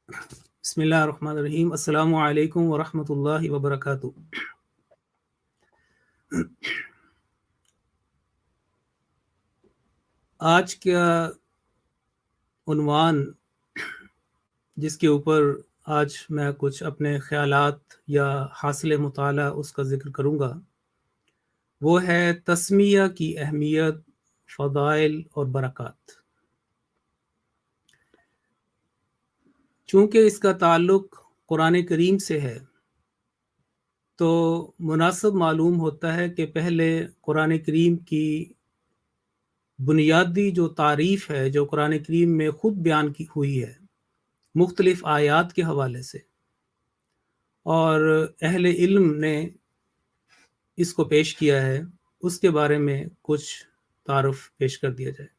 بسم اللہ الرحمن الرحیم۔ السلام علیکم ورحمۃ اللہ وبرکاتہ۔ آج کا عنوان جس کے اوپر آج میں کچھ اپنے خیالات یا حاصل مطالعہ اس کا ذکر کروں گا وہ ہے تسمیہ کی اہمیت، فضائل اور برکات۔ چونکہ اس کا تعلق قرآن کریم سے ہے تو مناسب معلوم ہوتا ہے کہ پہلے قرآن کریم کی بنیادی جو تعریف ہے جو قرآن کریم میں خود بیان کی ہوئی ہے مختلف آیات کے حوالے سے، اور اہل علم نے اس کو پیش کیا ہے، اس کے بارے میں کچھ تعارف پیش کر دیا جائے۔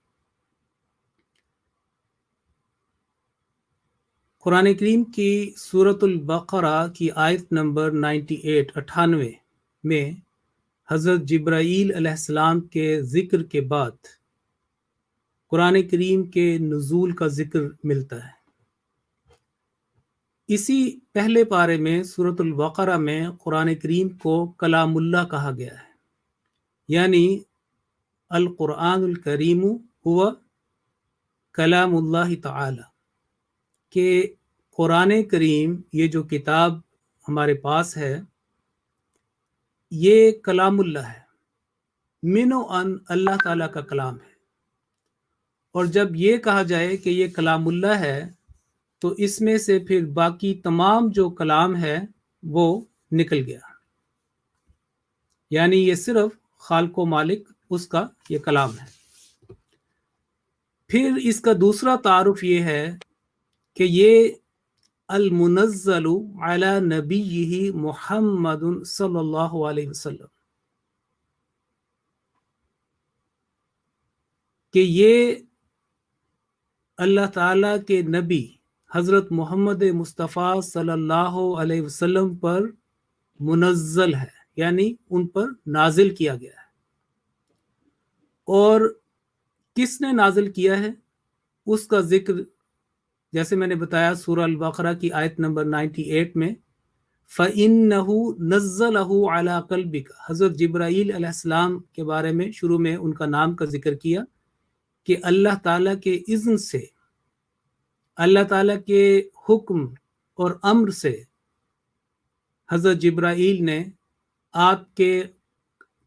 قرآن کریم کی سورۃ البقرہ کی آیت نمبر 98 میں حضرت جبرائیل علیہ السلام کے ذکر کے بعد قرآن کریم کے نزول کا ذکر ملتا ہے۔ اسی پہلے پارے میں سورۃ البقرہ میں قرآن کریم کو کلام اللہ کہا گیا ہے، یعنی القرآن الکریم ہوا کلام اللہ تعالی، کہ قرآن کریم یہ جو کتاب ہمارے پاس ہے یہ کلام اللہ ہے، من و ان اللہ تعالیٰ کا کلام ہے۔ اور جب یہ کہا جائے کہ یہ کلام اللہ ہے تو اس میں سے پھر باقی تمام جو کلام ہے وہ نکل گیا، یعنی یہ صرف خالق و مالک اس کا یہ کلام ہے۔ پھر اس کا دوسرا تعارف یہ ہے کہ یہ المنزل علی نبیہ محمد صلی اللہ علیہ وسلم، کہ یہ اللہ تعالیٰ کے نبی حضرت محمد مصطفیٰ صلی اللہ علیہ وسلم پر منزل ہے، یعنی ان پر نازل کیا گیا ہے۔ اور کس نے نازل کیا ہے اس کا ذکر جیسے میں نے بتایا سورہ البقرہ کی آیت نمبر 98 میں فَإِنَّهُ نَزَّلَهُ عَلَىٰ قَلْبِكَ، حضرت جبرائیل علیہ السلام کے بارے میں شروع میں ان کا نام کا ذکر کیا کہ اللہ تعالیٰ کے اذن سے، اللہ تعالیٰ کے حکم اور امر سے حضرت جبرائیل نے آپ کے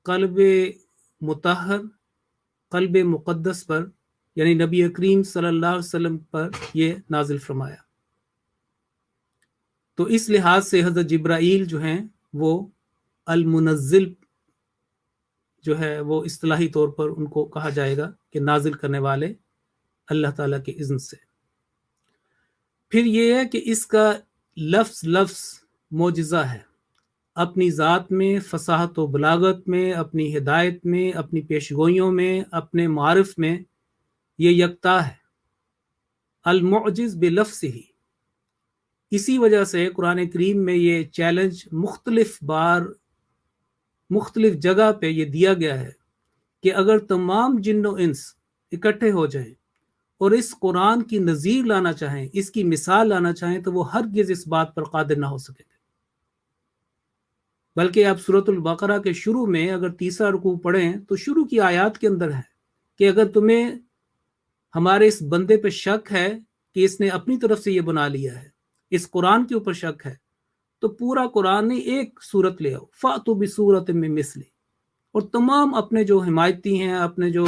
قلب مطہر، قلب مقدس پر، یعنی نبی کریم صلی اللہ علیہ وسلم پر یہ نازل فرمایا۔ تو اس لحاظ سے حضرت جبرائیل جو ہیں وہ المنزل جو ہے وہ اصطلاحی طور پر ان کو کہا جائے گا کہ نازل کرنے والے اللہ تعالیٰ کے اذن سے۔ پھر یہ ہے کہ اس کا لفظ معجزہ ہے، اپنی ذات میں، فصاحت و بلاغت میں، اپنی ہدایت میں، اپنی پیشگوئیوں میں، اپنے معارف میں یہ یکتا ہے، المعجز بلفظ ہی۔ اسی وجہ سے قرآن کریم میں یہ چیلنج مختلف بار مختلف جگہ پہ یہ دیا گیا ہے کہ اگر تمام جن و انس اکٹھے ہو جائیں اور اس قرآن کی نظیر لانا چاہیں، اس کی مثال لانا چاہیں، تو وہ ہرگز اس بات پر قادر نہ ہو سکیں گے۔ بلکہ آپ سورۃ البقرہ کے شروع میں اگر تیسرا رکوع پڑھیں تو شروع کی آیات کے اندر ہے کہ اگر تمہیں ہمارے اس بندے پہ شک ہے کہ اس نے اپنی طرف سے یہ بنا لیا ہے، اس قرآن کے اوپر شک ہے، تو پورا قرآن نے ایک صورت لے آؤ، فَأْتُوا بِسُورَةٍ مِّن مِّثْلِهِ، اور تمام اپنے جو حمایتی ہیں، اپنے جو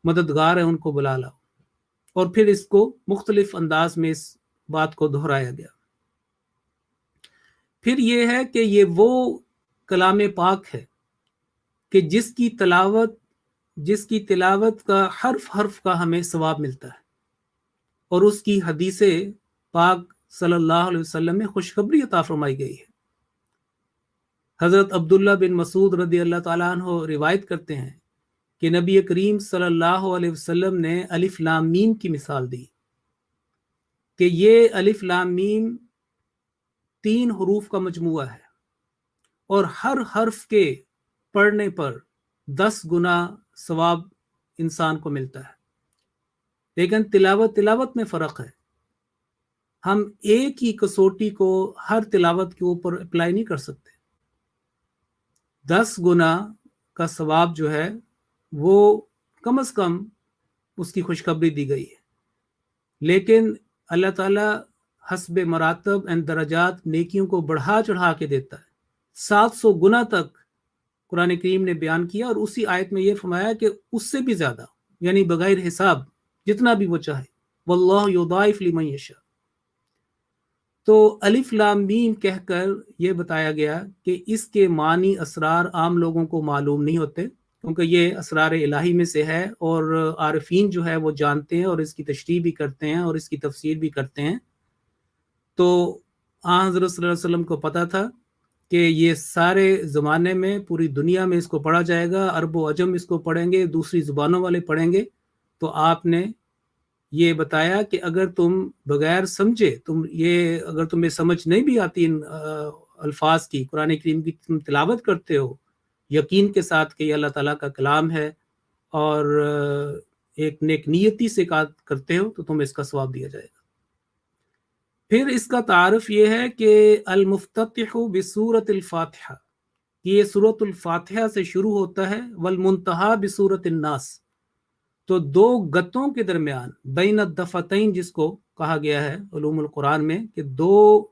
مددگار ہیں ان کو بلا لاؤ۔ اور پھر اس کو مختلف انداز میں اس بات کو دہرایا گیا۔ پھر یہ ہے کہ یہ وہ کلام پاک ہے کہ جس کی تلاوت کا حرف کا ہمیں ثواب ملتا ہے، اور اس کی حدیث پاک صلی اللہ علیہ وسلم میں خوشخبری عطا فرمائی گئی ہے۔ حضرت عبداللہ بن مسعود رضی اللہ تعالیٰ عنہ روایت کرتے ہیں کہ نبی کریم صلی اللہ علیہ وسلم نے الف لام میم کی مثال دی کہ یہ الف لام میم 3 حروف کا مجموعہ ہے، اور ہر حرف کے پڑھنے پر 10 گنا ثواب انسان کو ملتا ہے۔ لیکن تلاوت میں فرق ہے۔ ہم ایک ہی کسوٹی کو ہر تلاوت کے اوپر اپلائی نہیں کر سکتے. 10 گنا کا ثواب جو ہے وہ کم از کم اس کی خوشخبری دی گئی ہے، لیکن اللہ تعالیٰ حسب مراتب and درجات نیکیوں کو بڑھا چڑھا کے دیتا ہے. 700 گنا تک قرآن کریم نے بیان کیا، اور اسی آیت میں یہ فرمایا کہ اس سے بھی زیادہ، یعنی بغیر حساب، جتنا بھی وہ چاہے. واللہ یضاعف لمن یشاء. تو الف لام میم کہہ کر یہ بتایا گیا کہ اس کے معنی اسرار عام لوگوں کو معلوم نہیں ہوتے، کیونکہ یہ اسرار الہی میں سے ہے، اور عارفین جو ہے وہ جانتے ہیں اور اس کی تشریح بھی کرتے ہیں اور اس کی تفسیر بھی کرتے ہیں. تو حضرت صلی اللہ علیہ وسلم کو پتہ تھا کہ یہ سارے زمانے میں پوری دنیا میں اس کو پڑھا جائے گا، عرب و عجم اس کو پڑھیں گے، دوسری زبانوں والے پڑھیں گے. تو آپ نے یہ بتایا کہ اگر تم بغیر سمجھے، اگر تمہیں سمجھ نہیں بھی آتی ان الفاظ کی، قرآن کریم کی تم تلاوت کرتے ہو یقین کے ساتھ کہ یہ اللہ تعالیٰ کا کلام ہے، اور ایک نیک نیتی سے کرتے ہو، تو تمہیں اس کا ثواب دیا جائے گا. پھر اس کا تعارف یہ ہے کہ المفتتح بسورۃ الفاتحہ، یہ سورۃ الفاتحہ سے شروع ہوتا ہے، والمنتہا بسورۃ الناس. تو 2 گتوں کے درمیان، بین الدفتین جس کو کہا گیا ہے علوم القرآن میں، کہ 2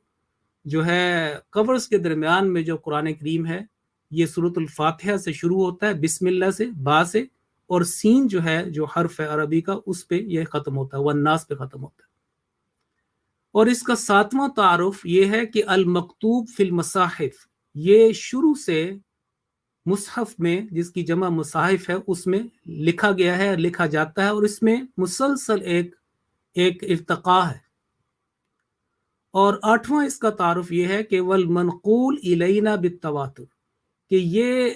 جو ہے کورز کے درمیان میں جو قرآن کریم ہے، یہ سورۃ الفاتحہ سے شروع ہوتا ہے، بسم اللہ سے، با سے، اور سین جو ہے جو حرف ہے عربی کا، اس پہ یہ ختم ہوتا ہے، والناس پہ ختم ہوتا ہے. اور اس کا 7واں تعارف یہ ہے کہ المکتوب فی المصاحف، یہ شروع سے مصحف میں، جس کی جمع مصاحف ہے، اس میں لکھا گیا ہے، لکھا جاتا ہے، اور اس میں مسلسل ایک ارتقاء ہے. اور 8واں اس کا تعارف یہ ہے کہ والمنقول الینا بالتواتر، کہ یہ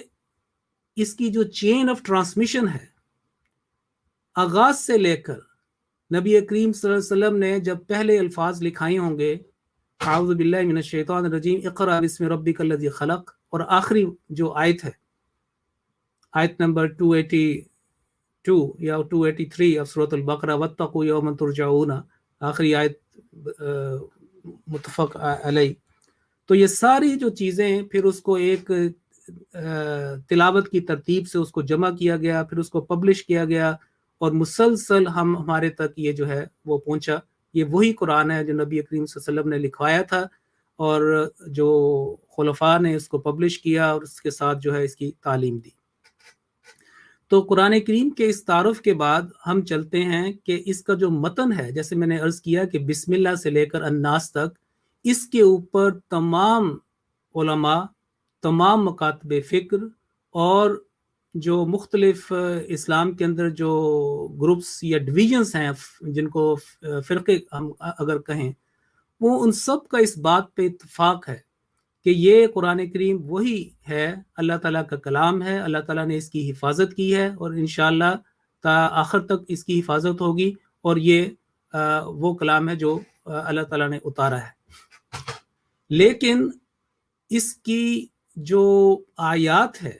اس کی جو چین آف ٹرانسمیشن ہے، آغاز سے لے کر نبی کریم صلی اللہ علیہ وسلم نے جب پہلے الفاظ لکھائے ہوں گے، اعوذ باللہ من الشیطان الرجیم، اقرأ بسم ربک الذی خلق، اور آخری جو آیت ہے، آیت نمبر 282 یا 283 of سورۃ البقرہ، واتقوا یوما ترجعون، آخری آیت متفق علیہ. تو یہ ساری جو چیزیں، پھر اس کو ایک تلاوت کی ترتیب سے اس کو جمع کیا گیا، پھر اس کو پبلش کیا گیا، اور مسلسل ہمارے تک یہ جو ہے وہ پہنچا. یہ وہی قرآن ہے جو نبی کریم صلی اللہ علیہ وسلم نے لکھوایا تھا، اور جو خلفاء نے اس کو پبلش کیا، اور اس کے ساتھ جو ہے اس کی تعلیم دی. تو قرآن کریم کے اس تعارف کے بعد ہم چلتے ہیں کہ اس کا جو متن ہے، جیسے میں نے عرض کیا کہ بسم اللہ سے لے کر الناس تک، اس کے اوپر تمام علماء، تمام مکاتب فکر، اور جو مختلف اسلام کے اندر جو گروپس یا ڈویژنس ہیں، جن کو فرقے ہم اگر کہیں، وہ ان سب کا اس بات پہ اتفاق ہے کہ یہ قرآن کریم وہی ہے، اللہ تعالیٰ کا کلام ہے، اللہ تعالیٰ نے اس کی حفاظت کی ہے، اور انشاءاللہ تا آخر تک اس کی حفاظت ہوگی، اور یہ وہ کلام ہے جو اللہ تعالیٰ نے اتارا ہے. لیکن اس کی جو آیات ہے،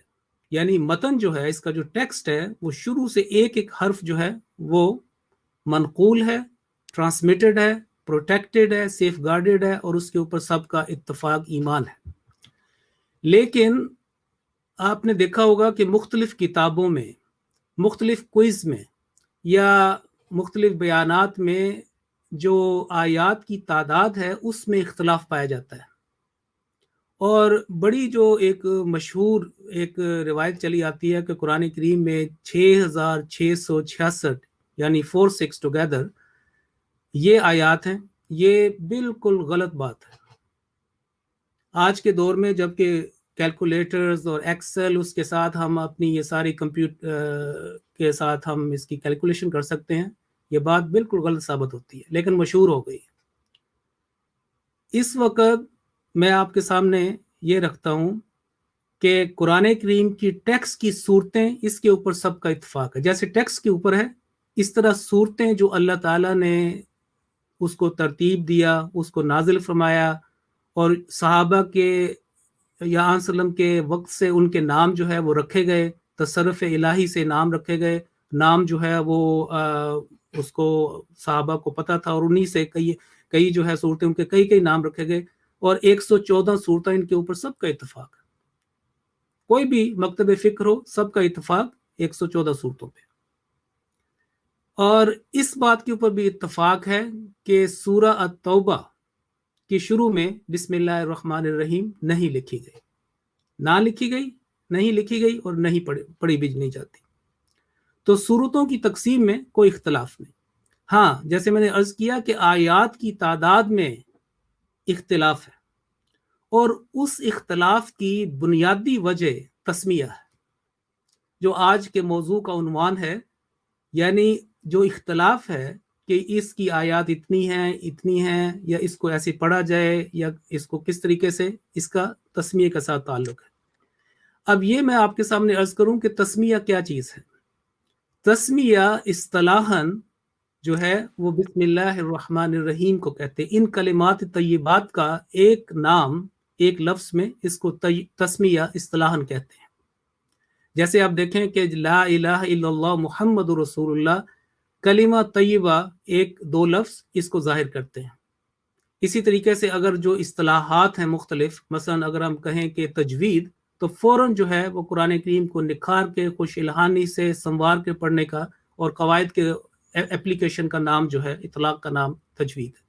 یعنی متن جو ہے، اس کا جو ٹیکسٹ ہے، وہ شروع سے ایک ایک حرف جو ہے وہ منقول ہے، ٹرانسمیٹڈ ہے، پروٹیکٹڈ ہے، سیف گارڈڈ ہے، اور اس کے اوپر سب کا اتفاق ایمان ہے. لیکن آپ نے دیکھا ہوگا کہ مختلف کتابوں میں، مختلف کوئز میں، یا مختلف بیانات میں جو آیات کی تعداد ہے، اس میں اختلاف پایا جاتا ہے. اور بڑی جو ایک مشہور ایک روایت چلی آتی ہے کہ قرآن کریم میں 6666 یعنی 46 ٹوگیدر یہ آیات ہیں. یہ بالکل غلط بات ہے. آج کے دور میں جب کہ کیلکولیٹرز اور ایکسل، اس کے ساتھ ہم اپنی یہ ساری کمپیوٹر کے ساتھ ہم اس کی کیلکولیشن کر سکتے ہیں، یہ بات بالکل غلط ثابت ہوتی ہے، لیکن مشہور ہو گئی. اس وقت میں آپ کے سامنے یہ رکھتا ہوں کہ قرآن کریم کی ٹیکسٹ کی صورتیں، اس کے اوپر سب کا اتفاق ہے. جیسے ٹیکسٹ کے اوپر ہے، اس طرح صورتیں جو اللہ تعالیٰ نے اس کو ترتیب دیا، اس کو نازل فرمایا، اور صحابہ کے یا علیہ وسلم کے وقت سے ان کے نام جو ہے وہ رکھے گئے، تصرف الہی سے نام رکھے گئے. نام جو ہے وہ اس کو صحابہ کو پتہ تھا، اور انہی سے کئی جو ہے صورتیں ان کے کئی کئی نام رکھے گئے، اور 114 صورتیں ان کے اوپر سب کا اتفاق ہے. کوئی بھی مکتب فکر ہو، سب کا اتفاق 114 صورتوں پہ. اور اس بات کے اوپر بھی اتفاق ہے کہ سورہ التوبہ کی شروع میں بسم اللہ الرحمن الرحیم نہیں لکھی گئی، نہ لکھی گئی، نہیں لکھی گئی، اور نہیں پڑھی بھی نہیں جاتی. تو صورتوں کی تقسیم میں کوئی اختلاف نہیں. ہاں، جیسے میں نے عرض کیا کہ آیات کی تعداد میں اختلاف ہے، اور اس اختلاف کی بنیادی وجہ تسمیہ ہے، جو آج کے موضوع کا عنوان ہے. یعنی جو اختلاف ہے کہ اس کی آیات اتنی ہیں، یا اس کو ایسے پڑھا جائے، یا اس کو کس طریقے سے، اس کا تسمیہ کے ساتھ تعلق ہے. اب یہ میں آپ کے سامنے عرض کروں کہ تسمیہ کیا چیز ہے. تسمیہ اصطلاحاً جو ہے وہ بسم اللہ الرحمن الرحیم کو کہتے ہیں. ان کلمات طیبات کا ایک نام، ایک لفظ میں اس کو تسمیہ اصطلاحاً کہتے ہیں. جیسے آپ دیکھیں کہ لا الہ الا اللہ محمد رسول اللہ، کلمہ طیبہ ایک دو لفظ اس کو ظاہر کرتے ہیں. اسی طریقے سے اگر جو اصطلاحات ہیں مختلف، مثلا اگر ہم کہیں کہ تجوید، تو فوراً جو ہے وہ قرآن کریم کو نکھار کے، خوش الہانی سے سنوار کے پڑھنے کا، اور قواعد کے اپلیکیشن کا نام جو ہے، اطلاق کا نام تجوید ہے.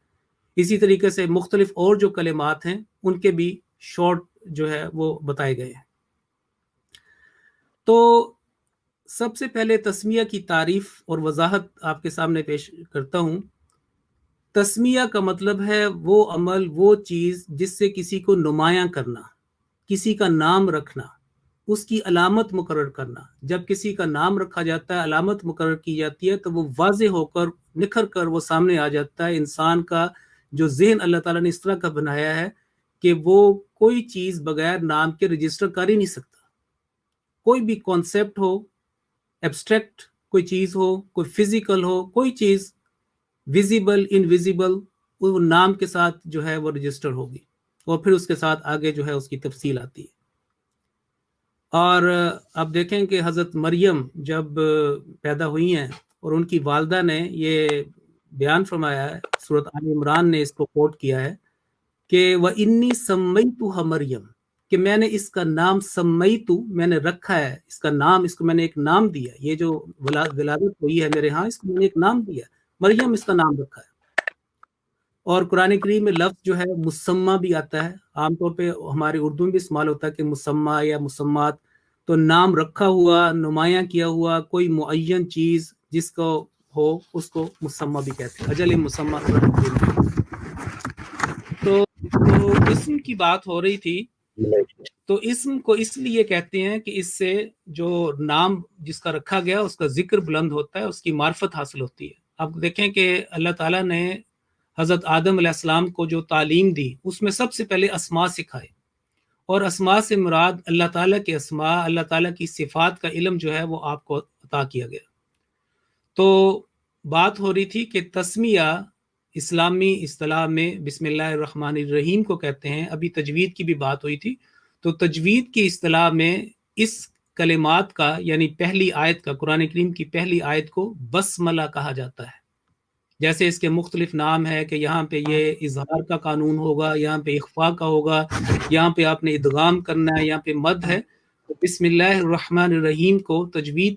اسی طریقے سے مختلف اور جو کلمات ہیں ان کے بھی شارٹ جو ہے وہ بتائے گئے ہیں. تو سب سے پہلے تسمیہ کی تعریف اور وضاحت آپ کے سامنے پیش کرتا ہوں. تسمیہ کا مطلب ہے وہ عمل، وہ چیز جس سے کسی کو نمایاں کرنا، کسی کا نام رکھنا، اس کی علامت مقرر کرنا. جب کسی کا نام رکھا جاتا ہے، علامت مقرر کی جاتی ہے، تو وہ واضح ہو کر، نکھر کر وہ سامنے آ جاتا ہے. انسان کا جو ذہن اللہ تعالیٰ نے اس طرح کا بنایا ہے کہ وہ کوئی چیز بغیر نام کے رجسٹر کر ہی نہیں سکتا. کوئی بھی کانسیپٹ ہو، ایبسٹریکٹ کوئی چیز ہو، کوئی فزیکل ہو، کوئی چیز ویزیبل، انویزیبل، وہ نام کے ساتھ جو ہے وہ رجسٹر ہوگی، اور پھر اس کے ساتھ آگے جو ہے اس کی تفصیل آتی ہے. اور اب دیکھیں کہ حضرت مریم جب پیدا ہوئی ہیں، اور ان کی والدہ نے یہ بیان فرمایا ہے، سورۃ آل عمران نے اس کو کوٹ کیا ہے کہ وَإِنِّي سَمَّيْتُهَا مریم، کہ میں نے اس کا نام سمیتو، میں نے رکھا ہے اس کا نام، اس کو میں نے ایک نام دیا. یہ جو ولادت ہوئی ہے میرے ہاں، اس کو میں نے ایک نام دیا، مریم اس کا نام رکھا ہے. اور قرآن کریم میں لفظ جو ہے مسمہ بھی آتا ہے. عام طور پہ ہماری اردو میں بھی استعمال ہوتا ہے کہ مسمہ یا مسمات، تو نام رکھا ہوا، نمایاں کیا ہوا کوئی معین چیز جس کو ہو، اس کو مسمہ بھی کہتے ہیں. اجل مسمہ. تو اسم کی بات ہو رہی تھی. تو اسم کو اس لیے کہتے ہیں کہ اس سے جو نام جس کا رکھا گیا اس کا ذکر بلند ہوتا ہے، اس کی معرفت حاصل ہوتی ہے. اب دیکھیں کہ اللہ تعالیٰ نے حضرت آدم علیہ السلام کو جو تعلیم دی، اس میں سب سے پہلے اسماء سکھائے، اور اسماء سے مراد اللہ تعالیٰ کے اسماء، اللہ تعالیٰ کی صفات کا علم جو ہے وہ آپ کو عطا کیا گیا. تو بات ہو رہی تھی کہ تسمیہ اسلامی اصطلاح میں بسم اللہ الرحمن الرحیم کو کہتے ہیں. ابھی تجوید کی بھی بات ہوئی تھی. تو تجوید کی اصطلاح میں اس کلمات کا، یعنی پہلی آیت کا، قرآن کریم کی پہلی آیت کو بسملہ کہا جاتا ہے. جیسے اس کے مختلف نام ہے کہ یہاں پہ یہ اظہار کا قانون ہوگا، یہاں پہ اخفاء کا ہوگا، یہاں پہ آپ نے ادغام کرنا ہے، یہاں پہ مد ہے. بسم اللہ الرحمن الرحیم کو تجوید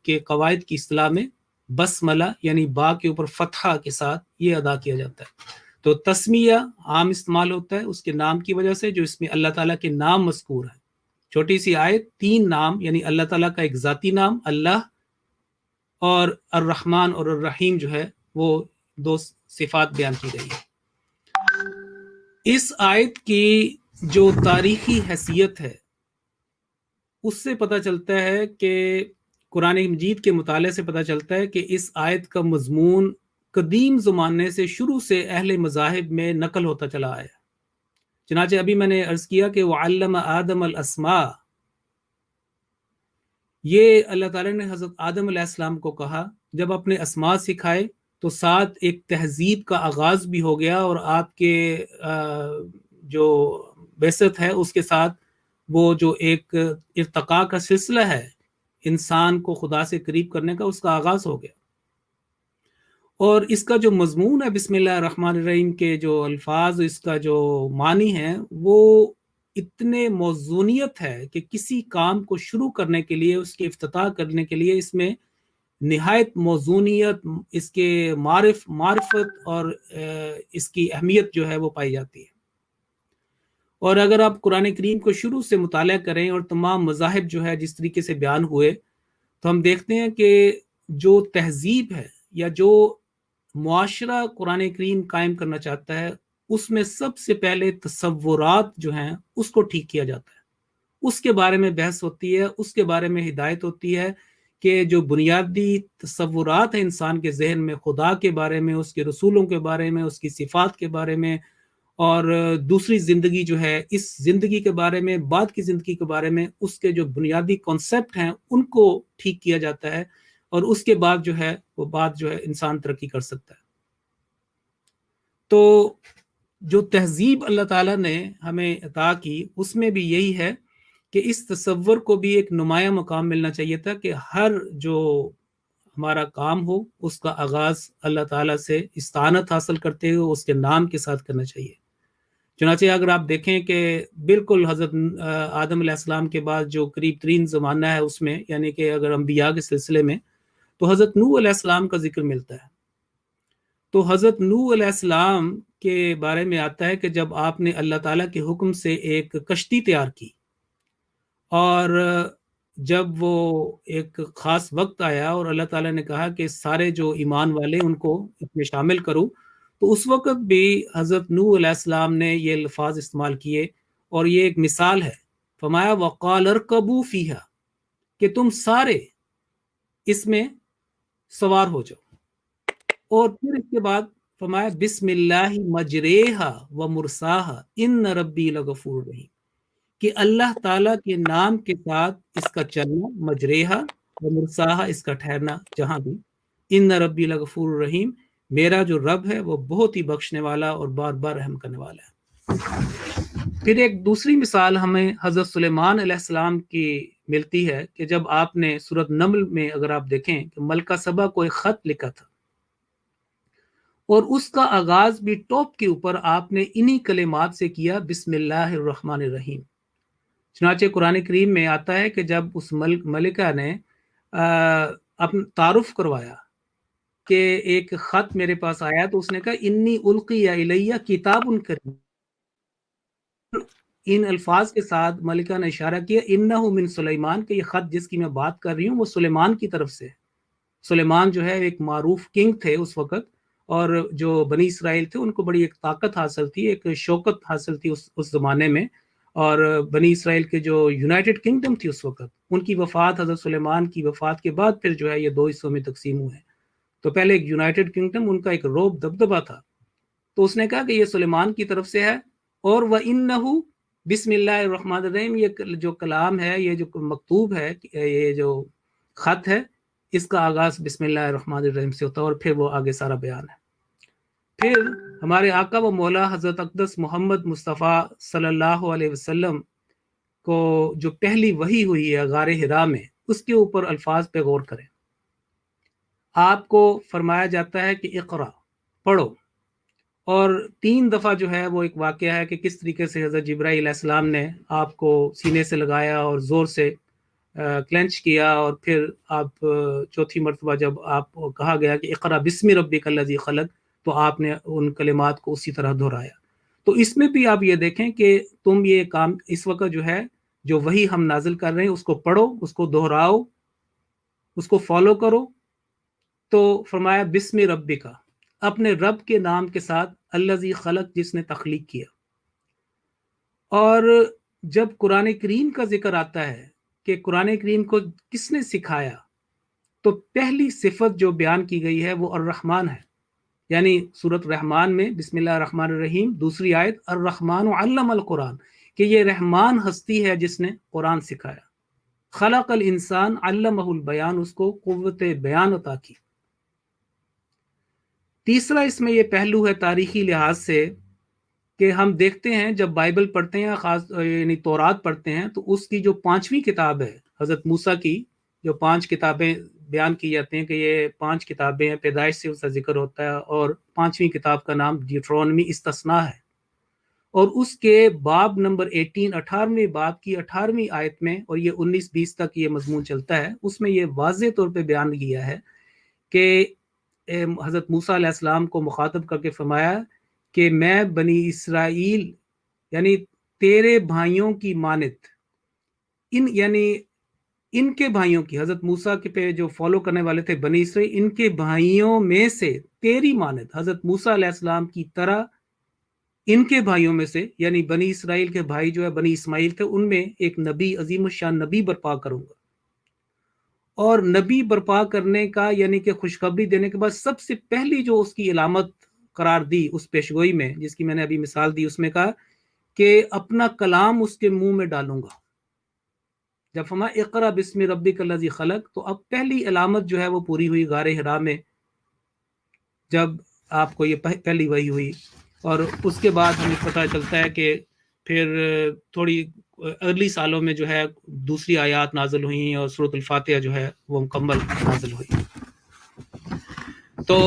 کے قواعد کی اصطلاح میں بسملہ، یعنی با کے اوپر فتحہ کے ساتھ یہ ادا کیا جاتا ہے. تو تسمیہ عام استعمال ہوتا ہے اس کے نام کی وجہ سے، جو اس میں اللہ تعالیٰ کے نام مذکور ہیں. چھوٹی سی آیت، 3 نام، یعنی اللہ تعالیٰ کا ایک ذاتی نام اللہ، اور الرحمن اور الرحیم جو ہے وہ 2 صفات بیان کی گئی ہے. اس آیت کی جو تاریخی حیثیت ہے اس سے پتہ چلتا ہے کہ قرآن مجید کے مطالعے سے پتہ چلتا ہے کہ اس آیت کا مضمون قدیم زمانے سے شروع سے اہل مذاہب میں نقل ہوتا چلا آیا. چنانچہ ابھی میں نے عرض کیا کہ وَعَلَّمَ آدَمَ الْأَسْمَاءَ، یہ اللہ تعالیٰ نے حضرت آدم علیہ السلام کو کہا. جب اپنے اسماء سکھائے تو ساتھ ایک تہذیب کا آغاز بھی ہو گیا، اور آپ کے جو بعثت ہے اس کے ساتھ وہ جو ایک ارتقاء کا سلسلہ ہے انسان کو خدا سے قریب کرنے کا، اس کا آغاز ہو گیا. اور اس کا جو مضمون ہے بسم اللہ الرحمن الرحیم کے جو الفاظ، اس کا جو معنی ہے وہ اتنے موزونیت ہے کہ کسی کام کو شروع کرنے کے لیے، اس کے افتتاح کرنے کے لیے اس میں نہایت موزونیت، اس کے معرفت اور اس کی اہمیت جو ہے وہ پائی جاتی ہے۔ اور اگر آپ قرآن کریم کو شروع سے مطالعہ کریں اور تمام مذاہب جو ہے جس طریقے سے بیان ہوئے، تو ہم دیکھتے ہیں کہ جو تہذیب ہے یا جو معاشرہ قرآن کریم قائم کرنا چاہتا ہے، اس میں سب سے پہلے تصورات جو ہیں اس کو ٹھیک کیا جاتا ہے، اس کے بارے میں بحث ہوتی ہے، اس کے بارے میں ہدایت ہوتی ہے کہ جو بنیادی تصورات ہیں انسان کے ذہن میں خدا کے بارے میں، اس کے رسولوں کے بارے میں، اس کی صفات کے بارے میں، اور دوسری زندگی جو ہے اس زندگی کے بارے میں، بعد کی زندگی کے بارے میں، اس کے جو بنیادی کانسیپٹ ہیں ان کو ٹھیک کیا جاتا ہے، اور اس کے بعد جو ہے وہ بات جو ہے انسان ترقی کر سکتا ہے۔ تو جو تہذیب اللہ تعالیٰ نے ہمیں عطا کی اس میں بھی یہی ہے کہ اس تصور کو بھی ایک نمایاں مقام ملنا چاہیے تھا کہ ہر جو ہمارا کام ہو اس کا آغاز اللہ تعالیٰ سے استعانت حاصل کرتے ہوئے اس کے نام کے ساتھ کرنا چاہیے۔ چنانچہ اگر آپ دیکھیں کہ بالکل حضرت آدم علیہ السلام کے بعد جو قریب ترین زمانہ ہے اس میں، یعنی کہ اگر انبیاء کے سلسلے میں، تو حضرت نوح علیہ السلام کا ذکر ملتا ہے۔ تو حضرت نوح علیہ السلام کے بارے میں آتا ہے کہ جب آپ نے اللہ تعالیٰ کے حکم سے ایک کشتی تیار کی، اور جب وہ ایک خاص وقت آیا اور اللہ تعالیٰ نے کہا کہ سارے جو ایمان والے ان کو اس میں شامل کرو، تو اس وقت بھی حضرت نوح علیہ السلام نے یہ الفاظ استعمال کیے، اور یہ ایک مثال ہے۔ فرمایا وَقَالَ ارْكَبُوا فِيهَا، کہ تم سارے اس میں سوار ہو جاؤ، اور پھر اس کے بعد فرمایا بسم اللہ مجریہا و مرساہا ان ربی لغفور رحیم، کہ اللہ تعالیٰ کے نام کے ساتھ اس کا چلنا، مجریہا و مرساہا اس کا ٹھہرنا جہاں بھی، ان ربی لغفور رحیم، میرا جو رب ہے وہ بہت ہی بخشنے والا اور بار بار رحم کرنے والا ہے۔ پھر ایک دوسری مثال ہمیں حضرت سلیمان علیہ السلام کی ملتی ہے کہ جب آپ نے سورۃ نمل میں اگر آپ دیکھیں کہ ملکہ سبا کو ایک خط لکھا تھا، اور اس کا آغاز بھی ٹاپ کے اوپر آپ نے انہی کلمات سے کیا، بسم اللہ الرحمن الرحیم۔ چنانچہ قرآن کریم میں آتا ہے کہ جب اس ملکہ نے اپنا تعارف کروایا کہ ایک خط میرے پاس آیا، تو اس نے کہا انی القی الیہ کتاب کریم، ان الفاظ کے ساتھ ملکہ نے اشارہ کیا انہ من سلیمان، کہ یہ خط جس کی میں بات کر رہی ہوں وہ سلیمان کی طرف سے۔ سلیمان جو ہے ایک معروف کنگ تھے اس وقت، اور جو بنی اسرائیل تھے ان کو بڑی ایک طاقت حاصل تھی، ایک شوکت حاصل تھی اس زمانے میں، اور بنی اسرائیل کے جو یونائٹڈ کنگڈم تھی اس وقت، ان کی وفات، حضرت سلیمان کی وفات کے بعد پھر جو ہے یہ دو حصوں میں تقسیم ہوئے ہیں۔ تو پہلے ایک یونائٹڈ کنگڈم، ان کا ایک روب دبدبہ تھا، تو اس نے کہا کہ یہ سلیمان کی طرف سے ہے، اور وَإِنَّهُ بسم اللہ الرحمن الرحیم، یہ جو کلام ہے، یہ جو مکتوب ہے، یہ جو خط ہے، اس کا آغاز بسم اللہ الرحمن الرحیم سے ہوتا ہے، اور پھر وہ آگے سارا بیان ہے۔ پھر ہمارے آقا و مولا حضرت اقدس محمد مصطفیٰ صلی اللہ علیہ وسلم کو جو پہلی وحی ہوئی ہے غار حرا میں، اس کے اوپر الفاظ پہ غور کریں۔ آپ کو فرمایا جاتا ہے کہ اقرا، پڑھو، اور 3 دفعہ جو ہے وہ ایک واقعہ ہے کہ کس طریقے سے حضرت جبرائیل علیہ السلام نے آپ کو سینے سے لگایا اور زور سے کلینچ کیا، اور پھر آپ چوتھی مرتبہ جب آپ کو کہا گیا کہ اقرا بسم ربک الذی خلق، تو آپ نے ان کلمات کو اسی طرح دہرایا۔ تو اس میں بھی آپ یہ دیکھیں کہ تم یہ کام اس وقت جو ہے، جو وہی ہم نازل کر رہے ہیں، اس کو پڑھو، اس کو دہراؤ، اس کو فالو کرو۔ تو فرمایا بسم ربک، اپنے رب کے نام کے ساتھ، الذی خلق، جس نے تخلیق کیا۔ اور جب قرآن کریم کا ذکر آتا ہے کہ قرآن کریم کو کس نے سکھایا، تو پہلی صفت جو بیان کی گئی ہے وہ الرحمن ہے، یعنی سورۃ رحمان میں بسم اللہ الرحمن الرحیم، دوسری آیت الرحمن علم القرآن، کہ یہ رحمان ہستی ہے جس نے قرآن سکھایا۔ خلق الانسان علمہ البیان، اس کو قوت بیان عطا کی۔ تیسرا اس میں یہ پہلو ہے تاریخی لحاظ سے کہ ہم دیکھتے ہیں جب بائبل پڑھتے ہیں، خاص یعنی تورات پڑھتے ہیں، تو اس کی جو 5ویں کتاب ہے حضرت موسیٰ کی، جو 5 کتابیں بیان کی جاتے ہیں کہ یہ 5 کتابیں ہیں، پیدائش سے اس کا ذکر ہوتا ہے، اور 5ویں کتاب کا نام ڈیوٹرونمی استثناء ہے، اور اس کے باب نمبر 18 باب کی 18ویں آیت میں، اور یہ 19-20 تک یہ مضمون چلتا ہے، اس میں یہ واضح طور پہ بیان کیا ہے کہ حضرت موسیٰ علیہ السلام کو مخاطب کر کے فرمایا کہ میں بنی اسرائیل یعنی تیرے بھائیوں کی مانت یعنی ان کے بھائیوں کی، حضرت موسیٰ کے پہ جو فالو کرنے والے تھے بنی اسرائیل، ان کے بھائیوں میں سے تیری مانت حضرت موسیٰ علیہ السلام کی طرح ان کے بھائیوں میں سے، یعنی بنی اسرائیل کے بھائی جو ہے بنی اسماعیل تھے، ان میں ایک نبی، عظیم الشان نبی برپا کروں گا۔ اور نبی برپا کرنے کا یعنی کہ خوشخبری دینے کے بعد سب سے پہلی جو اس کی علامت قرار دی اس پیشگوئی میں، جس کی میں نے ابھی مثال دی، اس میں کہا کہ اپنا کلام اس کے منہ میں ڈالوں گا۔ جب فرمایا اقرا بسم ربک الذی خلق، تو اب پہلی علامت جو ہے وہ پوری ہوئی غار حرا میں، جب آپ کو یہ پہلی وحی ہوئی۔ اور اس کے بعد ہمیں پتہ چلتا ہے کہ پھر تھوڑی اگلی سالوں میں جو ہے دوسری آیات نازل ہوئیں، اور سورۃ الفاتحہ جو ہے وہ مکمل نازل ہوئی۔ تو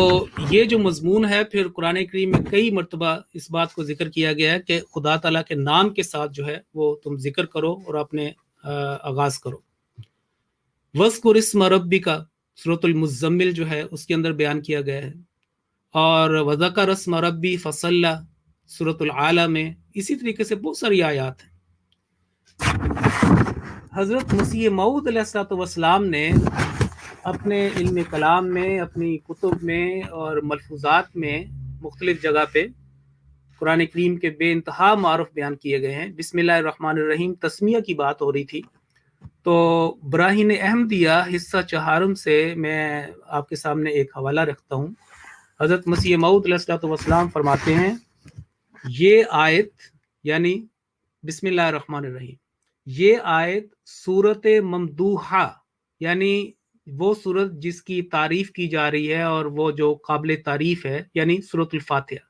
یہ جو مضمون ہے، پھر قرآن کریم میں کئی مرتبہ اس بات کو ذکر کیا گیا ہے کہ خدا تعالیٰ کے نام کے ساتھ جو ہے وہ تم ذکر کرو اور اپنے آغاز کرو۔ وَاذْكُرِ اسْمَ رَبِّكَ سورۃ المزمل جو ہے اس کے اندر بیان کیا گیا ہے، اور وَذَكَرَ اسْمَ رَبِّهِ فَصَلَّى سورۃ العلیٰ میں اسی طریقے سے بہت ساری آیات ہیں۔ حضرت مسیح موعود علیہ السلام نے اپنے علم کلام میں، اپنی کتب میں اور ملفوظات میں مختلف جگہ پہ قرآن کریم کے بے انتہا معارف بیان کیے گئے ہیں۔ بسم اللہ الرحمن الرحیم تسمیہ کی بات ہو رہی تھی، تو براہین احمدیہ حصہ 4 سے میں آپ کے سامنے ایک حوالہ رکھتا ہوں۔ حضرت مسیح موعود علیہ السلام فرماتے ہیں یہ آیت یعنی بسم اللہ الرحمن الرحیم، یہ آیت سورت ممدوحہ یعنی وہ سورت جس کی تعریف کی جا رہی ہے اور وہ جو قابل تعریف ہے، یعنی سورۃ الفاتحہ،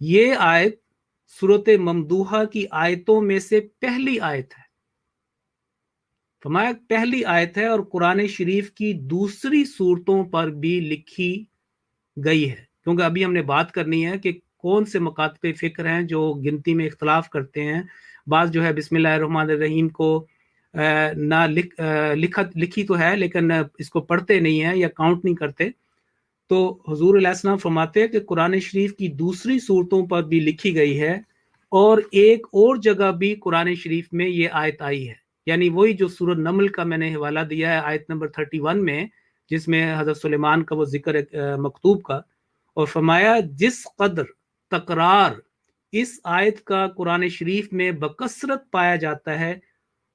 یہ آیت سورت ممدوحہ کی آیتوں میں سے پہلی آیت ہے۔ فرمایا پہلی آیت ہے، اور قرآن شریف کی دوسری صورتوں پر بھی لکھی گئی ہے، کیونکہ ابھی ہم نے بات کرنی ہے کہ کون سے مکاتب فکر ہیں جو گنتی میں اختلاف کرتے ہیں۔ بعض جو ہے بسم اللہ الرحمن الرحیم کو نہ لکھی تو ہے لیکن اس کو پڑھتے نہیں ہیں یا کاؤنٹ نہیں کرتے۔ تو حضور علیہ السلام فرماتے ہیں کہ قرآن شریف کی دوسری صورتوں پر بھی لکھی گئی ہے، اور ایک اور جگہ بھی قرآن شریف میں یہ آیت آئی ہے، یعنی وہی جو سورۃ نمل کا میں نے حوالہ دیا ہے آیت نمبر 31 میں، جس میں حضرت سلیمان کا وہ ذکر ہے مکتوب کا، اور فرمایا جس قدر تکرار اس آیت کا قرآن شریف میں بکثرت پایا جاتا ہے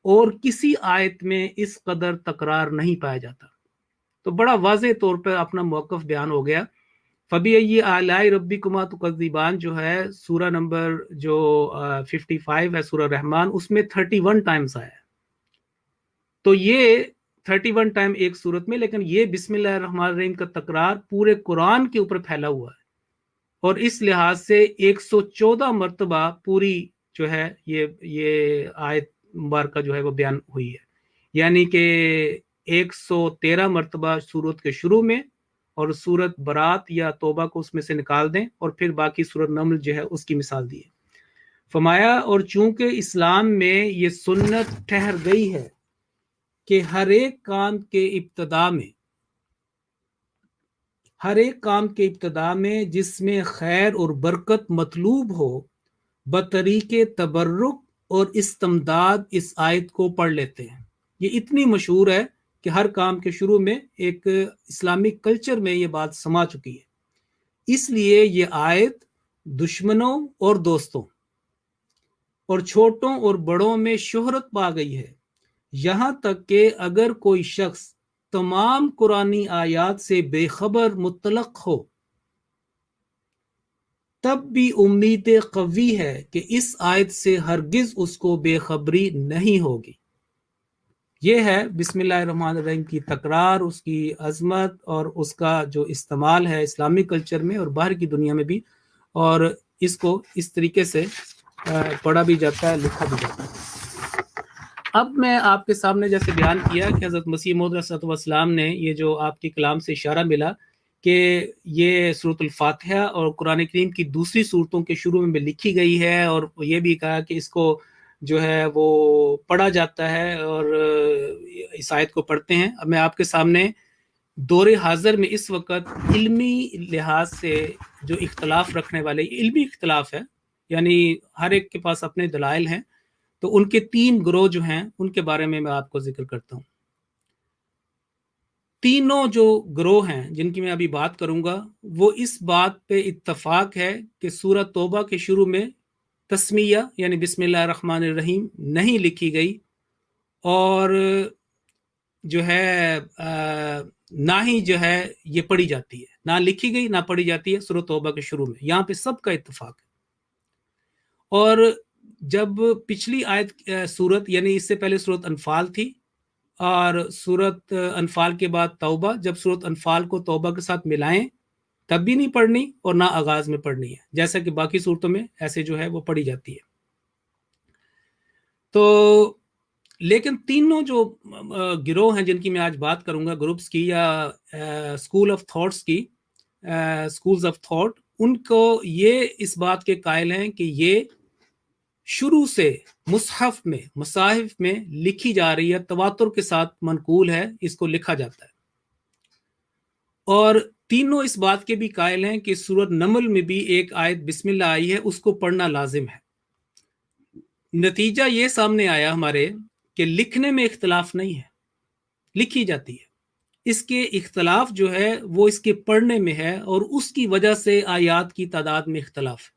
اور کسی آیت میں اس قدر تکرار نہیں پایا جاتا۔ تو بڑا واضح طور پر اپنا موقف بیان ہو گیا۔ فَبِأَيِّ آلَاءِ رَبِّكُمَا تُكَذِّبَانِ جو ہے سورہ نمبر جو 55 ہے سورہ رحمان، اس میں 31 ٹائمز آیا ہے۔ تو یہ 31 ٹائم ایک صورت میں، لیکن یہ بسم اللہ الرحمن الرحیم کا تکرار پورے قرآن کے اوپر پھیلا ہوا ہے، اور اس لحاظ سے 114 مرتبہ پوری جو ہے یہ آیت مبارکہ جو ہے وہ بیان ہوئی ہے، یعنی کہ 113 مرتبہ سورت کے شروع میں، اور سورت برات یا توبہ کو اس میں سے نکال دیں، اور پھر باقی سورت نمل جو ہے اس کی مثال دی ہے۔ فرمایا اور چونکہ اسلام میں یہ سنت ٹھہر گئی ہے کہ ہر ایک کام کے ابتدا میں جس میں خیر اور برکت مطلوب ہو، بطریق تبرک اور استمداد اس آیت کو پڑھ لیتے ہیں۔ یہ اتنی مشہور ہے کہ ہر کام کے شروع میں ایک اسلامک کلچر میں یہ بات سما چکی ہے۔ اس لیے یہ آیت دشمنوں اور دوستوں اور چھوٹوں اور بڑوں میں شہرت پا گئی ہے، یہاں تک کہ اگر کوئی شخص تمام قرآنی آیات سے بے خبر مطلق ہو، تب بھی امید قوی ہے کہ اس آیت سے ہرگز اس کو بے خبری نہیں ہوگی۔ یہ ہے بسم اللہ الرحمن الرحیم کی تکرار، اس کی عظمت اور اس کا جو استعمال ہے اسلامی کلچر میں اور باہر کی دنیا میں بھی، اور اس کو اس طریقے سے پڑھا بھی جاتا ہے، لکھا بھی جاتا ہے۔ اب میں آپ کے سامنے جیسے بیان کیا کہ حضرت مسیح موعود علیہ الصلوۃ والسلام نے یہ جو آپ کی کلام سے اشارہ ملا کہ یہ سورۃ الفاتحہ اور قرآن کریم کی دوسری صورتوں کے شروع میں لکھی گئی ہے، اور یہ بھی کہا کہ اس کو جو ہے وہ پڑھا جاتا ہے اور اس آیت کو پڑھتے ہیں۔ اب میں آپ کے سامنے دور حاضر میں اس وقت علمی لحاظ سے جو اختلاف رکھنے والے، علمی اختلاف ہے یعنی ہر ایک کے پاس اپنے دلائل ہیں، تو ان کے 3 گروہ جو ہیں ان کے بارے میں آپ کو ذکر کرتا ہوں۔ تینوں جو گروہ ہیں جن کی میں ابھی بات کروں گا، وہ اس بات پہ اتفاق ہے کہ سورہ توبہ کے شروع میں تسمیہ یعنی بسم اللہ الرحمن الرحیم نہیں لکھی گئی، اور جو ہے نہ ہی جو ہے یہ پڑھی جاتی ہے، نہ لکھی گئی نہ پڑھی جاتی ہے سورہ توبہ کے شروع میں۔ یہاں پہ سب کا اتفاق ہے۔ اور جب پچھلی آیت سورت یعنی اس سے پہلے سورت انفال تھی، اور سورت انفال کے بعد توبہ، جب سورت انفال کو توبہ کے ساتھ ملائیں تب بھی نہیں پڑھنی اور نہ آغاز میں پڑھنی ہے، جیسا کہ باقی صورتوں میں ایسے جو ہے وہ پڑھی جاتی ہے۔ تو لیکن تینوں جو گروہ ہیں جن کی میں آج بات کروں گا، گروپس کی یا اسکول آف تھاٹس کی، اسکولز آف تھاٹ، ان کو یہ اس بات کے قائل ہیں کہ یہ شروع سے مصحف میں، مصاحف میں لکھی جا رہی ہے، تواتر کے ساتھ منقول ہے، اس کو لکھا جاتا ہے۔ اور تینوں اس بات کے بھی قائل ہیں کہ سورۃ نمل میں بھی ایک آیت بسم اللہ آئی ہے، اس کو پڑھنا لازم ہے۔ نتیجہ یہ سامنے آیا ہمارے کہ لکھنے میں اختلاف نہیں ہے، لکھی جاتی ہے۔ اس کے اختلاف جو ہے وہ اس کے پڑھنے میں ہے، اور اس کی وجہ سے آیات کی تعداد میں اختلاف ہے۔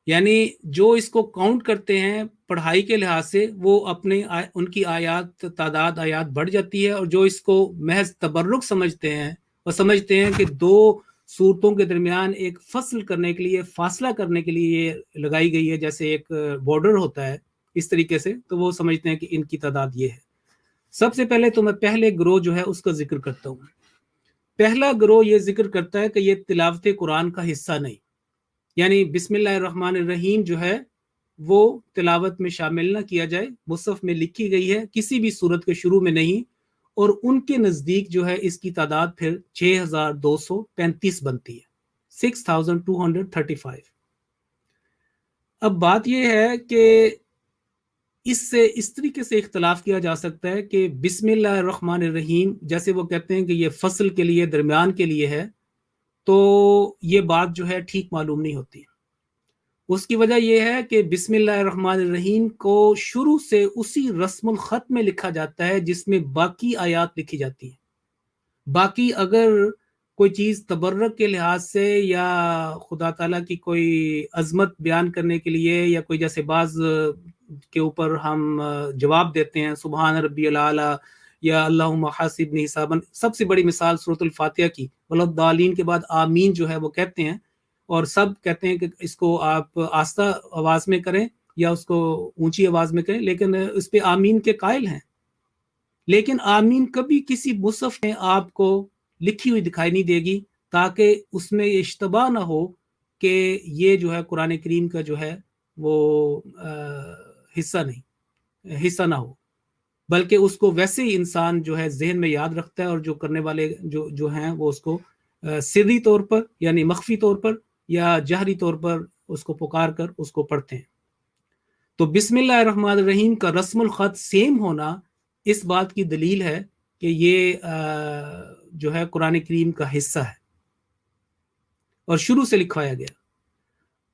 یعنی جو اس کو کاؤنٹ کرتے ہیں پڑھائی کے لحاظ سے، وہ اپنے ان کی تعداد آیات بڑھ جاتی ہے، اور جو اس کو محض تبرک سمجھتے ہیں اور سمجھتے ہیں کہ 2 صورتوں کے درمیان ایک فصل کرنے کے لیے، فاصلہ کرنے کے لیے یہ لگائی گئی ہے، جیسے ایک بارڈر ہوتا ہے اس طریقے سے، تو وہ سمجھتے ہیں کہ ان کی تعداد یہ ہے۔ سب سے پہلے تو میں پہلے گروہ جو ہے اس کا ذکر کرتا ہوں۔ پہلا گروہ یہ ذکر کرتا ہے کہ یہ تلاوت قرآن کا حصہ نہیں، یعنی بسم اللہ الرحمن الرحیم جو ہے وہ تلاوت میں شامل نہ کیا جائے، مصحف میں لکھی گئی ہے، کسی بھی صورت کے شروع میں نہیں، اور ان کے نزدیک جو ہے اس کی تعداد پھر 6235 بنتی ہے، 6235۔ اب بات یہ ہے کہ اس سے اس طریقے سے اختلاف کیا جا سکتا ہے کہ بسم اللہ الرحمن الرحیم جیسے وہ کہتے ہیں کہ یہ فصل کے لیے، درمیان کے لیے ہے، تو یہ بات جو ہے ٹھیک معلوم نہیں ہوتی۔ اس کی وجہ یہ ہے کہ بسم اللہ الرحمن الرحیم کو شروع سے اسی رسم الخط میں لکھا جاتا ہے جس میں باقی آیات لکھی جاتی ہیں۔ باقی اگر کوئی چیز تبرک کے لحاظ سے یا خدا تعالیٰ کی کوئی عظمت بیان کرنے کے لیے، یا کوئی جیسے بعض کے اوپر ہم جواب دیتے ہیں سبحان ربی الاعلیٰ یا اللہم حاسبنی حسابا، سب سے بڑی مثال سورۃ الفاتحہ کی وللضالین کے بعد آمین جو ہے وہ کہتے ہیں، اور سب کہتے ہیں کہ اس کو آپ آہستہ آواز میں کریں یا اس کو اونچی آواز میں کریں، لیکن اس پہ آمین کے قائل ہیں۔ لیکن آمین کبھی کسی مصحف میں آپ کو لکھی ہوئی دکھائی نہیں دے گی، تاکہ اس میں اشتباہ نہ ہو کہ یہ جو ہے قرآن کریم کا جو ہے وہ حصہ نہ ہو، بلکہ اس کو ویسے ہی انسان جو ہے ذہن میں یاد رکھتا ہے، اور جو کرنے والے جو ہیں وہ اس کو سری طور پر یعنی مخفی طور پر یا جہری طور پر اس کو پکار کر اس کو پڑھتے ہیں۔ تو بسم اللہ الرحمن الرحیم کا رسم الخط سیم ہونا اس بات کی دلیل ہے کہ یہ جو ہے قرآن کریم کا حصہ ہے اور شروع سے لکھوایا گیا۔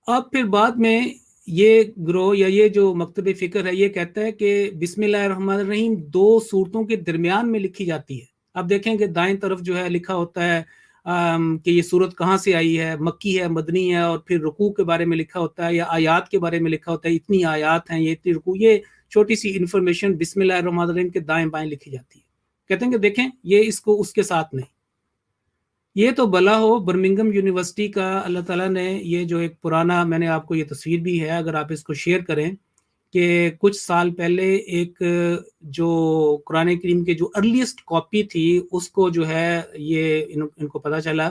اب پھر بعد میں یہ گروہ یا یہ جو مکتب فکر ہے یہ کہتا ہے کہ بسم اللہ الرحمن الرحیم 2 صورتوں کے درمیان میں لکھی جاتی ہے۔ اب دیکھیں کہ دائیں طرف جو ہے لکھا ہوتا ہے کہ یہ صورت کہاں سے آئی ہے، مکی ہے، مدنی ہے، اور پھر رکوع کے بارے میں لکھا ہوتا ہے یا آیات کے بارے میں لکھا ہوتا ہے، اتنی آیات ہیں، یہ اتنی رکوع، یہ چھوٹی سی انفارمیشن بسم اللہ الرحمن الرحیم کے دائیں بائیں لکھی جاتی ہے۔ کہتے ہیں کہ دیکھیں یہ اس کو اس کے ساتھ نہیں۔ یہ تو بلا ہو برمنگم یونیورسٹی کا، اللہ تعالیٰ نے یہ جو ایک پرانا، میں نے آپ کو یہ تصویر بھی ہے اگر آپ اس کو شیئر کریں، کہ کچھ سال پہلے ایک جو قرآن کریم کے جو ارلیسٹ کاپی تھی اس کو جو ہے یہ ان کو پتہ چلا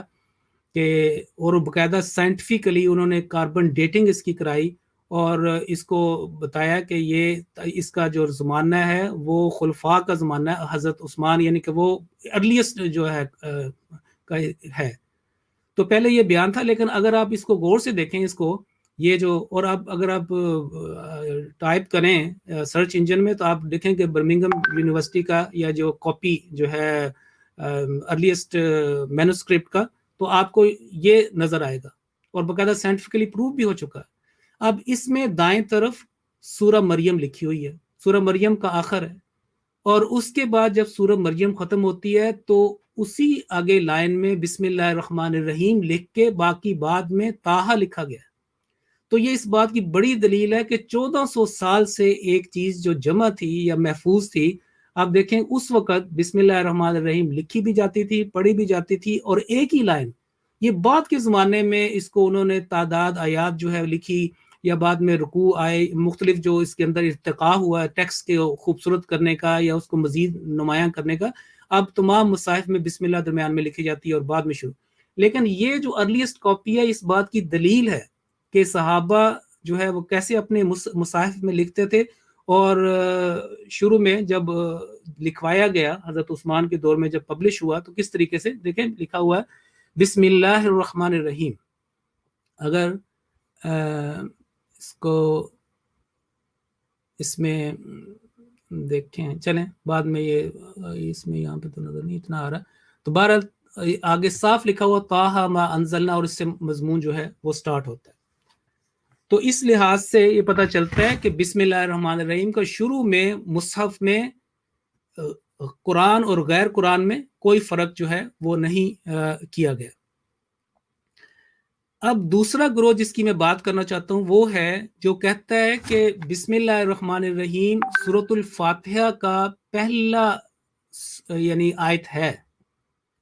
کہ، اور باقاعدہ سائنٹیفکلی انہوں نے کاربن ڈیٹنگ اس کی کرائی، اور اس کو بتایا کہ یہ اس کا جو زمانہ ہے وہ خلفاء کا زمانہ ہے، حضرت عثمان یعنی کہ وہ ارلیسٹ جو ہے ہے. تو پہلے یہ بیان تھا، لیکن اگر آپ اس کو غور سے دیکھیں اس کو، یہ جو، اور آپ اگر آپ ٹائپ کریں سرچ انجن میں تو آپ دیکھیں کہ برمنگھم یونیورسٹی کا یا جو کاپی جو ہے ارلیسٹ مینوسکرپٹ کا، تو آپ کو یہ نظر آئے گا، اور باقاعدہ سائنٹیفکلی پروف بھی ہو چکا ہے. اب اس میں دائیں طرف سورہ مریم لکھی ہوئی ہے، سورہ مریم کا آخر ہے، اور اس کے بعد جب سورہ مریم ختم ہوتی ہے تو اسی آگے لائن میں بسم اللہ الرحمن الرحیم لکھ کے باقی بعد میں طٰہٰ لکھا گیا. تو یہ اس بات کی بڑی دلیل ہے کہ 1400 سال سے ایک چیز جو جمع تھی یا محفوظ تھی، آپ دیکھیں اس وقت بسم اللہ الرحمن الرحیم لکھی بھی جاتی تھی، پڑھی بھی جاتی تھی، اور ایک ہی لائن. یہ بعد کے زمانے میں اس کو انہوں نے تعداد آیات جو ہے لکھی، یا بعد میں رکوع آئے، مختلف جو اس کے اندر ارتقاء ہوا ہے ٹیکسٹ کے خوبصورت کرنے کا یا اس کو مزید نمایاں کرنے کا. اب تمام مصاحف میں بسم اللہ درمیان میں لکھی جاتی ہے اور بعد میں شروع. لیکن یہ جو ارلیسٹ کاپی ہے اس بات کی دلیل ہے کہ صحابہ جو ہے وہ کیسے اپنے مصاحف میں لکھتے تھے، اور شروع میں جب لکھوایا گیا حضرت عثمان کے دور میں جب پبلش ہوا تو کس طریقے سے دیکھیں لکھا ہوا ہے بسم اللہ الرحمن الرحیم. اگر اس کو اس میں دیکھیں، چلیں بعد میں یہ اس میں یہاں پہ تو نظر نہیں اتنا آ رہا، تو بہرحال آگے صاف لکھا ہوا طٰہٰ ما انزلنا، اور اس سے مضمون جو ہے وہ سٹارٹ ہوتا ہے. تو اس لحاظ سے یہ پتہ چلتا ہے کہ بسم اللہ الرحمن الرحیم کا شروع میں مصحف میں قرآن اور غیر قرآن میں کوئی فرق جو ہے وہ نہیں کیا گیا. اب دوسرا گروہ جس کی میں بات کرنا چاہتا ہوں وہ ہے جو کہتا ہے کہ بسم اللہ الرحمن الرحیم سورۃ الفاتحہ کا پہلا یعنی آیت ہے،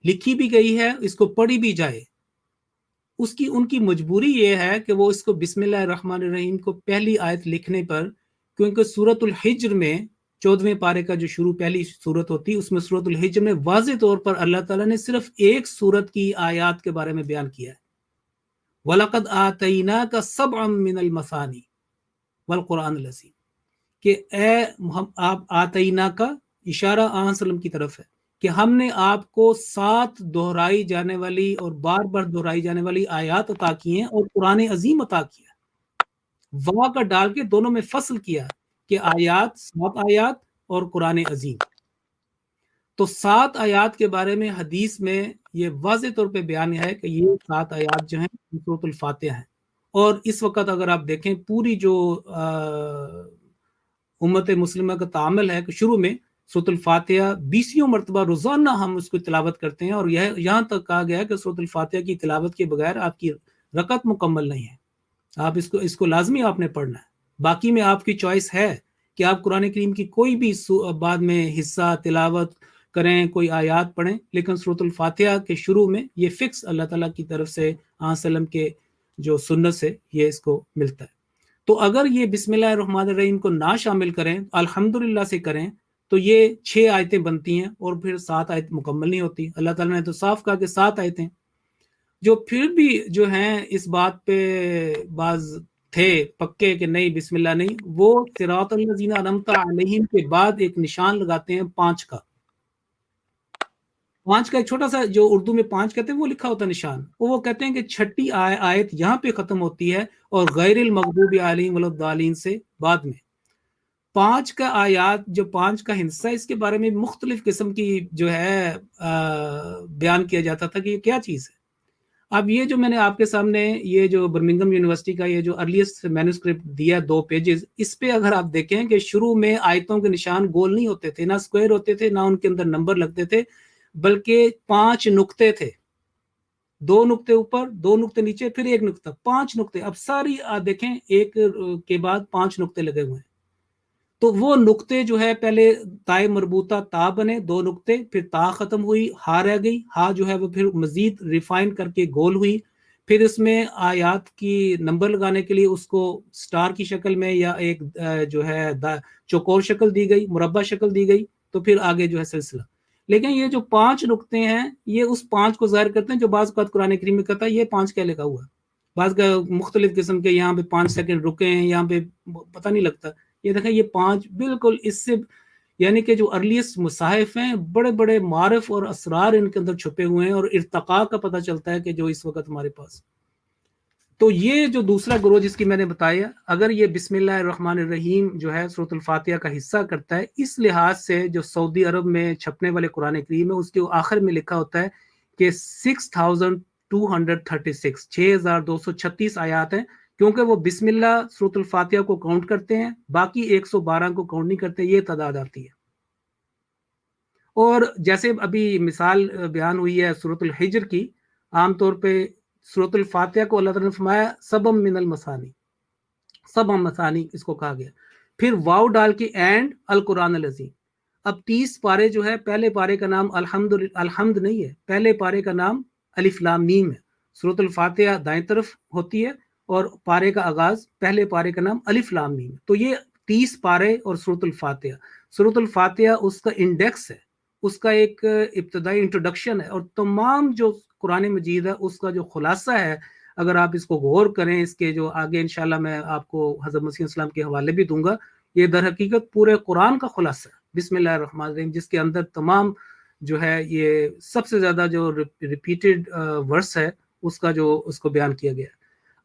لکھی بھی گئی ہے، اس کو پڑھی بھی جائے. ان کی مجبوری یہ ہے کہ وہ اس کو بسم اللہ الرحمن الرحیم کو پہلی آیت لکھنے پر، کیونکہ سورۃ الحجر میں 14ویں پارے کا جو شروع پہلی سورت ہوتی ہے اس میں سورۃ الحجر میں واضح طور پر اللہ تعالیٰ نے صرف ایک سورت کی آیات کے بارے میں بیان کیا ہے، وَلَقَدْ آتَيْنَاكَ سَبْعًا مِّنَ الْمَثَانِي وَالْقُرْآنِ الْعَظِيمِ، کہ اے آپ آتینا کا اشارہ آن وسلم کی طرف ہے کہ ہم نے آپ کو 7 دہرائی جانے والی اور بار بار دہرائی جانے والی آیات عطا کی ہیں اور قرآن عظیم عطا کیا، وا کا ڈال کے دونوں میں فصل کیا کہ آیات 7 آیات اور قرآن عظیم. تو 7 آیات کے بارے میں حدیث میں یہ واضح طور پہ بیان ہے کہ یہ 7 آیات جو ہیں سورۃ الفاتحہ ہیں. اور اس وقت اگر آپ دیکھیں پوری جو امت مسلمہ کا تعامل ہے کہ شروع میں سورۃ الفاتحہ 20 مرتبہ روزانہ ہم اس کو تلاوت کرتے ہیں، اور یہاں تک کہا گیا کہ سورۃ الفاتحہ کی تلاوت کے بغیر آپ کی رکعت مکمل نہیں ہے، آپ اس کو لازمی آپ نے پڑھنا ہے. باقی میں آپ کی چوائس ہے کہ آپ قرآن کریم کی کوئی بھی بعد میں حصہ تلاوت کریں، کوئی آیات پڑھیں، لیکن سورۃ الفاتحہ کے شروع میں یہ فکس اللہ تعالیٰ کی طرف سے وسلم کے جو سنت سے یہ اس کو ملتا ہے. تو اگر یہ بسم اللہ الرحمن الرحیم کو نہ شامل کریں، الحمدللہ سے کریں، تو یہ 6 آیتیں بنتی ہیں اور پھر 7 آیت مکمل نہیں ہوتی. اللہ تعالیٰ نے تو صاف کہا کہ 7 آیتیں. جو پھر بھی جو ہیں اس بات پہ بعض تھے پکے کہ نہیں بسم اللہ نہیں، وہ صراط الذین انعمت علیہم کے بعد ایک نشان لگاتے ہیں 5 کا. 5 کا ایک چھوٹا سا جو اردو میں 5 کہتے ہیں وہ لکھا ہوتا نشان، وہ کہتے ہیں کہ 6ٹھی آیت یہاں پہ ختم ہوتی ہے اور غیر المغضوب علیہم ولا الضالین سے بعد میں 5 کا آیات جو 5 کا حصہ، اس کے بارے میں مختلف قسم کی جو ہے بیان کیا جاتا تھا کہ یہ کیا چیز ہے. اب یہ جو میں نے آپ کے سامنے یہ جو برمنگھم یونیورسٹی کا یہ جو ارلیسٹ مینوسکرپٹ دیا 2 پیجز، اس پہ اگر آپ دیکھیں کہ شروع میں آیتوں کے نشان گول نہیں ہوتے تھے، نہ اسکوائر ہوتے تھے، نہ ان کے اندر نمبر لگتے تھے، بلکہ 5 نقطے تھے، 2 نقطے اوپر، 2 نقطے نیچے، پھر 1 نقطہ، 5 نقطے. اب ساری دیکھیں ایک کے بعد 5 نقطے لگے ہوئے ہیں. تو وہ نقطے جو ہے پہلے تائے مربوطہ تا بنے 2 نقطے، پھر تا ختم ہوئی، ہا رہ گئی، ہا جو ہے وہ پھر مزید ریفائن کر کے گول ہوئی، پھر اس میں آیات کی نمبر لگانے کے لیے اس کو سٹار کی شکل میں یا ایک جو ہے چوکور شکل دی گئی، مربع شکل دی گئی، تو پھر آگے جو ہے سلسلہ. لیکن یہ جو 5 نقطے ہیں یہ اس 5 کو ظاہر کرتے ہیں جو بعض اوقات قرآن کریم میں کہتا ہے یہ 5 کیا لکھا ہوا ہے. بعض کا مختلف قسم کے یہاں پہ 5 سیکنڈ رکے ہیں، یہاں پہ پتہ نہیں لگتا. یہ دیکھیں یہ 5 بالکل اس سے یعنی کہ جو ارلیسٹ مصاحف ہیں بڑے بڑے معارف اور اسرار ان کے اندر چھپے ہوئے ہیں اور ارتقاء کا پتہ چلتا ہے کہ جو اس وقت ہمارے پاس. تو یہ جو دوسرا گروہ جس کی میں نے بتایا، اگر یہ بسم اللہ الرحمن الرحیم جو ہے سورۃ الفاتحہ کا حصہ کرتا ہے، اس لحاظ سے جو سعودی عرب میں چھپنے والے قرآن کریم ہے اس کے آخر میں لکھا ہوتا ہے کہ 6236 6236 آیات ہیں، کیونکہ وہ بسم اللہ سورۃ الفاتحہ کو کاؤنٹ کرتے ہیں، باقی 112 کو کاؤنٹ نہیں کرتے. یہ تعداد آتی ہے. اور جیسے ابھی مثال بیان ہوئی ہے سورۃ الحجر کی، عام طور پہ سورۃ الفاتحہ کو اللہ تعالیٰ نے فرمایا سبم من المثانی، سبم مثانی اس کو کہا گیا. پھر واو ڈال کے اینڈ القرآن العظیم. اب 30 پارے جو ہے، پہلے پارے کا نام الحمد نہیں ہے، پہلے پارے کا نام الف لام میم ہے. سورۃ الفاتحہ دائیں طرف ہوتی ہے اور پارے کا آغاز پہلے پارے کا نام الف لام میم. تو یہ 30 پارے اور سورۃ الفاتحہ. سورۃ الفاتحہ اس کا انڈیکس ہے، اس کا ایک ابتدائی انٹروڈکشن ہے، اور تمام جو قرآن مجید ہے اس کا جو خلاصہ ہے، اگر آپ اس کو غور کریں، اس کے جو آگے انشاءاللہ میں آپ کو حضرت مسیح السلام کے حوالے بھی دوں گا، یہ در حقیقت پورے قرآن کا خلاصہ ہے بسم اللہ الرحمن الرحیم، جس کے اندر تمام جو ہے یہ سب سے زیادہ جو ریپیٹڈ ورس ہے اس کو بیان کیا گیا.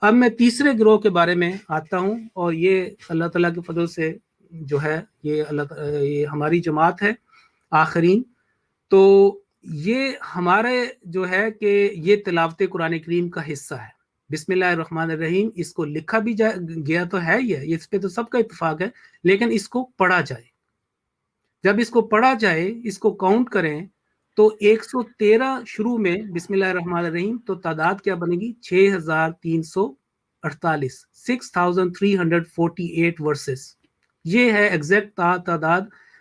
اب میں تیسرے گروہ کے بارے میں آتا ہوں، اور یہ اللہ تعالیٰ کے فضل سے جو ہے یہ ہماری جماعت ہے آخرین. تو یہ ہمارے جو ہے کہ یہ تلاوت قرآن کریم کا حصہ ہے. بسم اللہ الرحمن الرحیم اس کو لکھا بھی گیا تو ہے ہی ہے، اس پہ تو سب کا اتفاق ہے، لیکن اس کو پڑھا جائے. جب اس کو پڑھا جائے، اس کو کاؤنٹ کریں تو 113 شروع میں بسم اللہ الرحمن الرحیم، تو تعداد کیا بنے گی؟ 6348 6348 ورسز. یہ ہے ایگزیکٹ تعداد.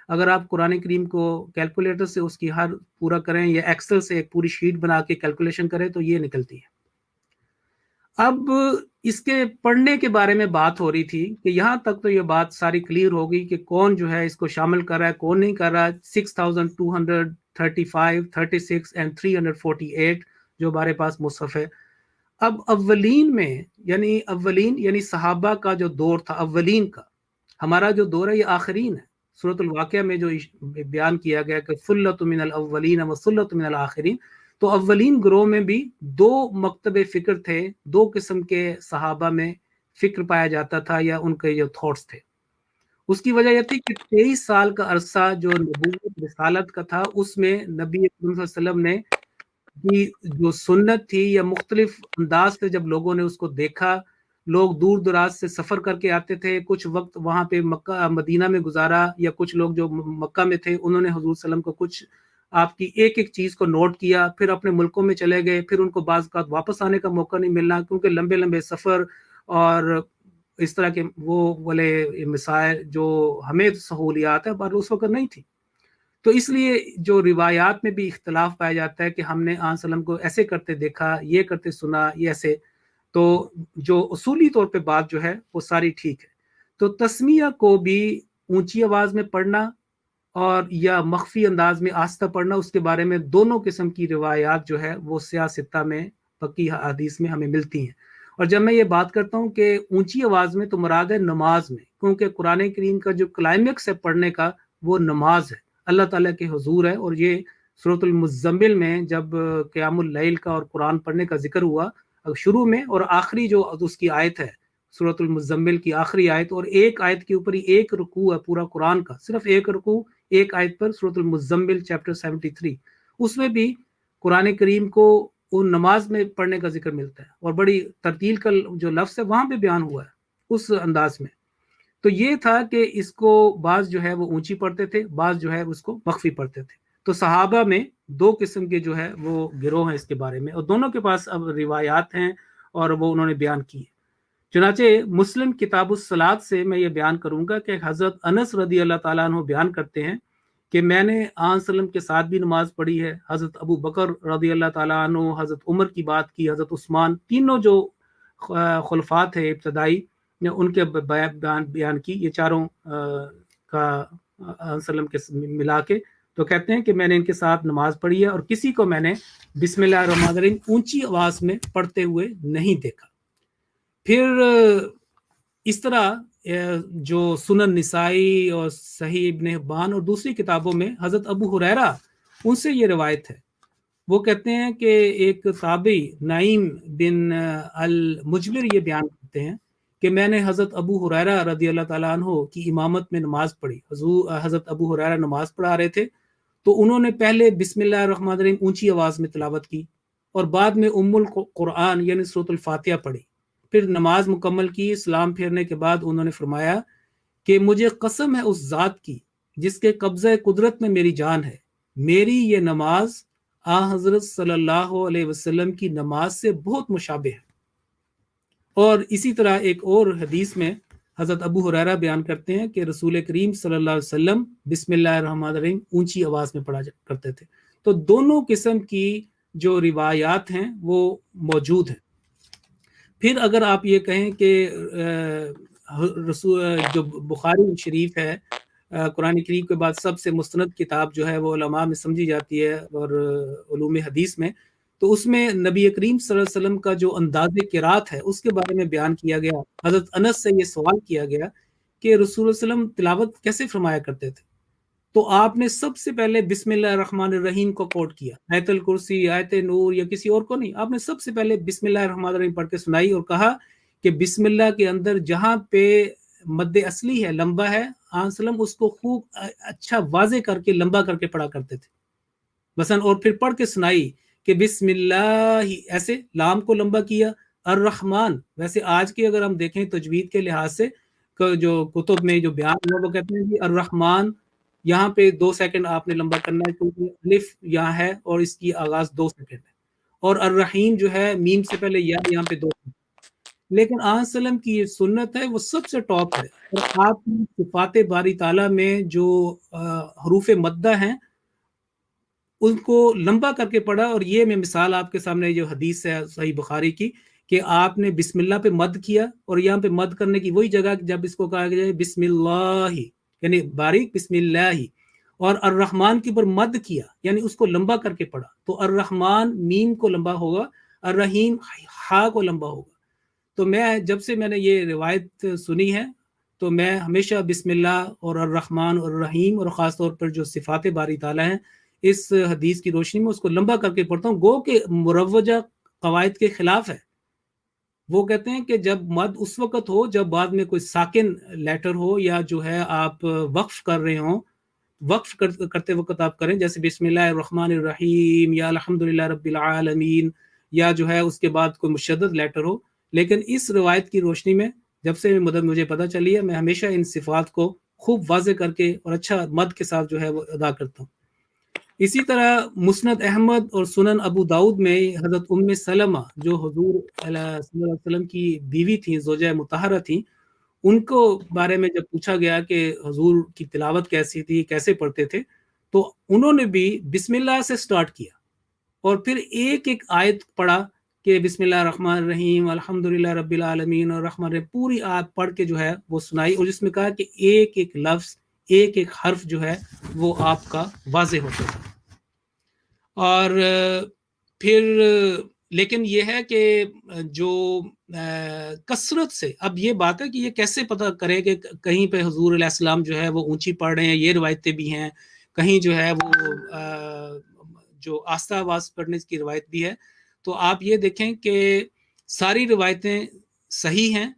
اگر آپ قرآن کریم کو کیلکولیٹر سے اس کی ہر پورا کریں یا ایکسل سے ایک پوری شیٹ بنا کے کیلکولیشن کریں تو یہ نکلتی ہے. اب اس کے پڑھنے کے بارے میں بات ہو رہی تھی کہ یہاں تک تو یہ بات ساری کلیئر ہو گئی کہ کون جو ہے اس کو شامل کر رہا ہے، کون نہیں کر رہا. 6235 36 اینڈ 348 جو ہمارے پاس مصحف ہے. اب اولین میں یعنی صحابہ کا جو دور تھا، اولین کا، ہمارا جو دور ہے یہ آخرین ہے. سورۃ الواقعہ میں جو بیان کیا گیا کہ ثلۃ من الاولین و ثلۃ من الاخرین، تو اولین گروہ میں بھی 2 مکتب فکر تھے، 2 قسم کے صحابہ میں فکر پایا جاتا تھا یا ان کے جو تھاٹس تھے. اس کی وجہ یہ تھی کہ 23 سال کا عرصہ جو نبوت رسالت کا تھا، اس میں نبی اکرم صلی اللہ علیہ وسلم نے جو سنت تھی یا مختلف انداز سے جب لوگوں نے اس کو دیکھا، لوگ دور دراز سے سفر کر کے آتے تھے، کچھ وقت وہاں پہ مکہ مدینہ میں گزارا، یا کچھ لوگ جو مکہ میں تھے انہوں نے حضور صلی اللہ علیہ وسلم کو کچھ آپ کی ایک چیز کو نوٹ کیا، پھر اپنے ملکوں میں چلے گئے، پھر ان کو بعض اوقات واپس آنے کا موقع نہیں ملنا کیونکہ لمبے لمبے سفر اور اس طرح کے وہ والے مسائل جو ہمیں سہولیات ہے پر اس وقت نہیں تھی. تو اس لیے جو روایات میں بھی اختلاف پایا جاتا ہے کہ ہم نے آن وسلم کو ایسے کرتے دیکھا، یہ کرتے سنا، یہ ایسے. تو جو اصولی طور پہ بات جو ہے وہ ساری ٹھیک ہے. تو تسمیہ کو بھی اونچی آواز میں پڑھنا اور یا مخفی انداز میں آہستہ پڑھنا، اس کے بارے میں دونوں قسم کی روایات جو ہے وہ سیاہ ستہ میں پکی حدیث میں ہمیں ملتی ہیں. اور جب میں یہ بات کرتا ہوں کہ اونچی آواز میں تو مراد ہے نماز میں، کیونکہ قرآن کریم کا جو کلائمیکس ہے پڑھنے کا وہ نماز ہے، اللہ تعالیٰ کے حضور ہے. اور یہ سورۃ المزمل میں جب قیام اللیل کا اور قرآن پڑھنے کا ذکر ہوا شروع میں، اور آخری جو اس کی آیت ہے سورۃ المزمل کی آخری آیت، اور ایک آیت کے اوپر ہی ایک رکوع ہے پورا قرآن کا، صرف ایک رکوع ایک آیت پر، سورۃ المزمل چیپٹر 73، اس میں بھی قرآن کریم کو ان نماز میں پڑھنے کا ذکر ملتا ہے، اور بڑی ترتیل کا جو لفظ ہے وہاں پہ بیان ہوا ہے اس انداز میں. تو یہ تھا کہ اس کو بعض جو ہے وہ اونچی پڑھتے تھے، بعض جو ہے اس کو مخفی پڑھتے تھے. تو صحابہ میں 2 قسم کے جو ہے وہ گروہ ہیں اس کے بارے میں، اور دونوں کے پاس اب روایات ہیں اور وہ انہوں نے بیان کی ہے. چنانچہ مسلم کتاب الصلاۃ سے میں یہ بیان کروں گا کہ حضرت انس رضی اللہ تعالیٰ عنہ بیان کرتے ہیں کہ میں نے آن وسلم کے ساتھ بھی نماز پڑھی ہے. حضرت ابو بکر رضی اللہ تعالیٰ عنہ، حضرت عمر کی بات کی، حضرت عثمان، تینوں جو خلفات ہیں ابتدائی، ان کے بیان کی، یہ چاروں کا آن وسلم کے ملا کے. تو کہتے ہیں کہ میں نے ان کے ساتھ نماز پڑھی ہے اور کسی کو میں نے بسم اللہ الرحمن الرحیم اونچی آواز میں پڑھتے ہوئے نہیں دیکھا. پھر اس طرح جو سنن نسائی اور صحیح ابن حبان اور دوسری کتابوں میں حضرت ابو ہریرہ ان سے یہ روایت ہے، وہ کہتے ہیں کہ ایک تابعی نعیم بن المجمر یہ بیان کرتے ہیں کہ میں نے حضرت ابو ہریرہ رضی اللہ تعالیٰ عنہ کی امامت میں نماز پڑھی. حضرت ابو ہریرہ نماز پڑھا رہے تھے تو انہوں نے پہلے بسم اللہ الرحمن الرحیم اونچی آواز میں تلاوت کی اور بعد میں ام القرآن یعنی سورۃ الفاتحہ پڑھی. پھر نماز مکمل کی، سلام پھیرنے کے بعد انہوں نے فرمایا کہ مجھے قسم ہے اس ذات کی جس کے قبضہ قدرت میں میری جان ہے، میری یہ نماز حضرت صلی اللہ علیہ وسلم کی نماز سے بہت مشابہ ہے. اور اسی طرح ایک اور حدیث میں حضرت ابو ہریرہ بیان کرتے ہیں کہ رسول کریم صلی اللہ علیہ وسلم بسم اللہ الرحمن الرحیم اونچی آواز میں پڑھا کرتے تھے. تو دونوں قسم کی جو روایات ہیں وہ موجود ہیں. پھر اگر آپ یہ کہیں کہ جو بخاری شریف ہے قرآن کریم کے بعد سب سے مستند کتاب جو ہے وہ علماء میں سمجھی جاتی ہے اور علوم حدیث میں، تو اس میں نبی کریم صلی اللہ علیہ وسلم کا جو انداز قرات ہے اس کے بارے میں بیان کیا گیا. حضرت انس سے یہ سوال کیا گیا کہ رسول اللہ علیہ وسلم تلاوت کیسے فرمایا کرتے تھے، تو آپ نے سب سے پہلے بسم اللہ الرحمن الرحیم کو کوٹ کیا، آیت الکرسی، آیت نور یا کسی اور کو نہیں. آپ نے سب سے پہلے بسم اللہ الرحمن الرحیم پڑھ کے سنائی اور کہا کہ بسم اللہ کے اندر جہاں پہ مد اصلی ہے، لمبا ہے، وسلم اس کو خوب اچھا واضح کر کے لمبا کر کے پڑھا کرتے تھے مثلا. اور پھر پڑھ کے سنائی کہ بسم اللہ ایسے لام کو لمبا کیا، الرحمن ویسے آج کے اگر ہم دیکھیں تجوید کے لحاظ سے جو کتب میں جو بیان ہے وہ کہتے ہیں کہ الرحمن یہاں پہ 2 سیکنڈ آپ نے لمبا کرنا ہے کیونکہ الف یہاں ہے اور اس کی آغاز 2 سیکنڈ ہے، اور الرحیم جو ہے میم سے پہلے یہاں پہ 2 سیکنڈ. لیکن آن وسلم کی یہ سنت ہے وہ سب سے ٹاپ ہے. اور آپ کی صفات باری تعالیٰ میں جو حروف مدہ ہیں ان کو لمبا کر کے پڑھا. اور یہ میں مثال آپ کے سامنے جو حدیث ہے صحیح بخاری کی کہ آپ نے بسم اللہ پہ مد کیا، اور یہاں پہ مد کرنے کی وہی جگہ جب اس کو کہا گیا بسم اللہ یعنی باریک بسم اللہ، اور الرحمن کے اوپر مد کیا یعنی اس کو لمبا کر کے پڑھا. تو الرحمن میم کو لمبا ہوگا، الرحیم ہا کو لمبا ہوگا. تو جب سے میں نے یہ روایت سنی ہے تو میں ہمیشہ بسم اللہ اور الرحمن اور الرحیم اور خاص طور پر جو صفات باری تعالیٰ ہیں اس حدیث کی روشنی میں اس کو لمبا کر کے پڑھتا ہوں. گو کہ مروجہ قواعد کے خلاف ہے. وہ کہتے ہیں کہ جب مد اس وقت ہو جب بعد میں کوئی ساکن لیٹر ہو یا جو ہے آپ وقف کر رہے ہوں، وقف کرتے وقت آپ کریں جیسے بسم اللہ الرحمن الرحیم یا الحمدللہ رب العالمین، یا جو ہے اس کے بعد کوئی مشدد لیٹر ہو. لیکن اس روایت کی روشنی میں جب سے مجھے پتہ چلی ہے میں ہمیشہ ان صفات کو خوب واضح کر کے اور اچھا مد کے ساتھ جو ہے وہ ادا کرتا ہوں. اسی طرح مسند احمد اور سنن ابو داؤد میں حضرت ام سلمہ جو حضور صلی اللہ علیہ وسلم کی بیوی تھیں، زوجہ مطہرہ تھیں، ان کو بارے میں جب پوچھا گیا کہ حضور کی تلاوت کیسی تھی، کیسے پڑھتے تھے، تو انہوں نے بھی بسم اللہ سے سٹارٹ کیا اور پھر ایک ایک آیت پڑھا کہ بسم اللہ الرحمن الرحیم الحمدللہ رب العالمین اور رحمن الرحیم، پوری آیت پڑھ کے جو ہے وہ سنائی، اور جس میں کہا کہ ایک ایک لفظ ایک ایک حرف جو ہے وہ آپ کا واضح ہوتا تھا. اور پھر لیکن یہ ہے کہ جو کثرت سے اب یہ بات ہے کہ یہ کیسے پتہ کرے کہ کہیں پہ حضور علیہ السلام جو ہے وہ اونچی پڑھ رہے ہیں، یہ روایتیں بھی ہیں، کہیں جو ہے وہ جو آستہ آواز پڑھنے کی روایت بھی ہے. تو آپ یہ دیکھیں کہ ساری روایتیں صحیح ہیں،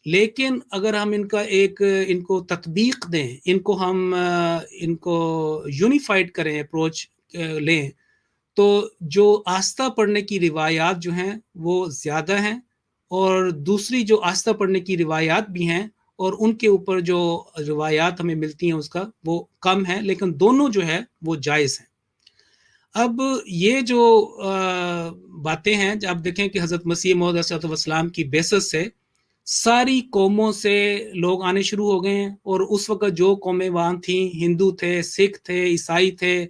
لیکن اگر ہم ان کو تطبیق دیں، ان کو یونیفائڈ کریں، اپروچ لیں، تو جو آستہ پڑھنے کی روایات جو ہیں وہ زیادہ ہیں، اور دوسری جو آستہ پڑھنے کی روایات بھی ہیں اور ان کے اوپر جو روایات ہمیں ملتی ہیں اس کا وہ کم ہے، لیکن دونوں جو ہے وہ جائز ہیں. اب یہ جو باتیں ہیں آپ دیکھیں کہ حضرت مسیح موعود علیہ السلام کی بعثت سے ساری قوموں سے لوگ آنے شروع ہو گئے ہیں، اور اس وقت جو قومیں وہاں تھیں، ہندو تھے، سکھ تھے، عیسائی تھے،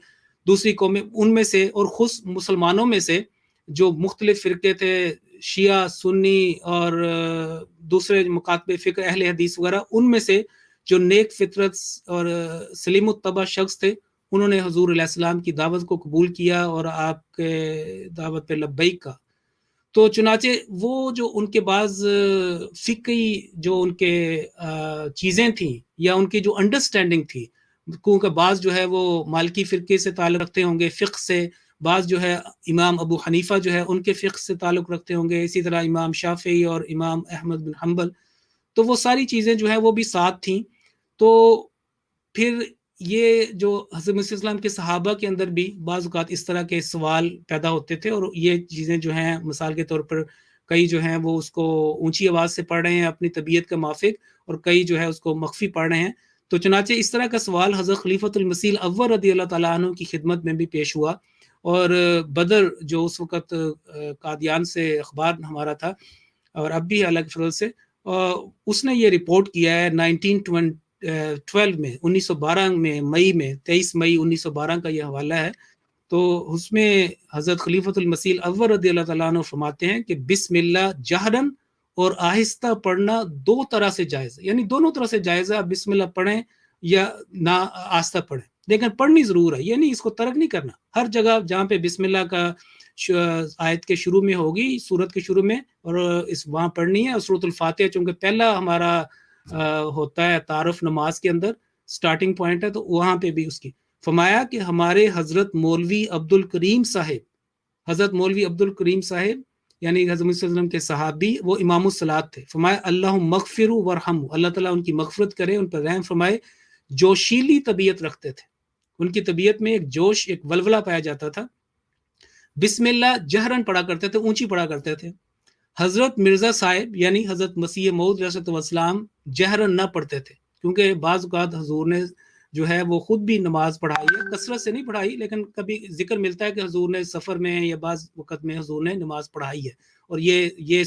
دوسری قومیں، ان میں سے اور خود مسلمانوں میں سے جو مختلف فرقے تھے، شیعہ، سنی اور دوسرے مکاتب فقہ، اہل حدیث وغیرہ، ان میں سے جو نیک فطرت اور سلیم الطبع شخص تھے انہوں نے حضور علیہ السلام کی دعوت کو قبول کیا اور آپ کے دعوت پہ لبیک کا. تو چنانچہ وہ جو ان کے بعض فقہی جو ان کے چیزیں تھیں یا ان کی جو انڈرسٹینڈنگ تھی، کیونکہ بعض جو ہے وہ مالکی فرقے سے تعلق رکھتے ہوں گے فقہ سے، بعض جو ہے امام ابو حنیفہ جو ہے ان کے فقہ سے تعلق رکھتے ہوں گے، اسی طرح امام شافعی اور امام احمد بن حنبل، تو وہ ساری چیزیں جو ہے وہ بھی ساتھ تھیں. تو پھر یہ جو حضرت مسیح السلام کے صحابہ کے اندر بھی بعض اوقات اس طرح کے سوال پیدا ہوتے تھے، اور یہ چیزیں جو ہیں مثال کے طور پر کئی جو ہیں وہ اس کو اونچی آواز سے پڑھ رہے ہیں اپنی طبیعت کے موافق، اور کئی جو ہے اس کو مخفی پڑھ رہے ہیں. تو چنانچہ اس طرح کا سوال حضرت خلیفۃ المسیح الاول رضی اللہ تعالیٰ عنہ کی خدمت میں بھی پیش ہوا، اور بدر جو اس وقت قادیان سے اخبار ہمارا تھا اور اب بھی الگ فضل سے، اس نے یہ رپورٹ کیا ہے 1912 میں 1912 میں مئی میں 23 مئی 1912 کا یہ حوالہ ہے. تو اس میں حضرت خلیفۃ المسیح الاول رضی اللہ تعالیٰ عنہ فرماتے ہیں کہ بسم اللہ جہرن اور آہستہ پڑھنا دو طرح سے جائز ہے، یعنی دونوں طرح سے جائز ہے، آپ بسم اللہ پڑھیں یا نہ آہستہ پڑھیں، لیکن پڑھنی ضرور ہے، یعنی اس کو ترک نہیں کرنا. ہر جگہ جہاں پہ بسم اللہ کا آیت کے شروع میں ہوگی، سورت کے شروع میں، اور اس وہاں پڑھنی ہے. اور سورۃ الفاتحہ چونکہ پہلا ہمارا ہوتا ہے تعارف نماز کے اندر، سٹارٹنگ پوائنٹ ہے، تو وہاں پہ بھی اس کی فرمایا کہ ہمارے حضرت مولوی عبد الکریم صاحب، حضرت مولوی عبد الکریم صاحب یعنی حضرت صلی اللہ علیہ وسلم کے صحابی، وہ امام الصلاۃ تھے. فرمایا اللہ مغفر ورحم، اللہ تعالیٰ ان کی مغفرت کرے، ان پر رحم فرمائے. جوشیلی طبیعت رکھتے تھے، ان کی طبیعت میں ایک جوش، ایک ولولہ پایا جاتا تھا. بسم اللہ جہرن پڑھا کرتے تھے، اونچی پڑھا کرتے تھے. حضرت مرزا صاحب یعنی حضرت مسیح موعود علیہ السلام جہرن نہ پڑھتے تھے، کیونکہ بعض اوقات حضور نے جو ہے وہ خود بھی نماز پڑھائی ہے، کثرت سے نہیں پڑھائی، لیکن کبھی ذکر ملتا ہے کہ حضور نے سفر میں یا بعض وقت میں حضور نے نماز پڑھائی ہے، اور یہ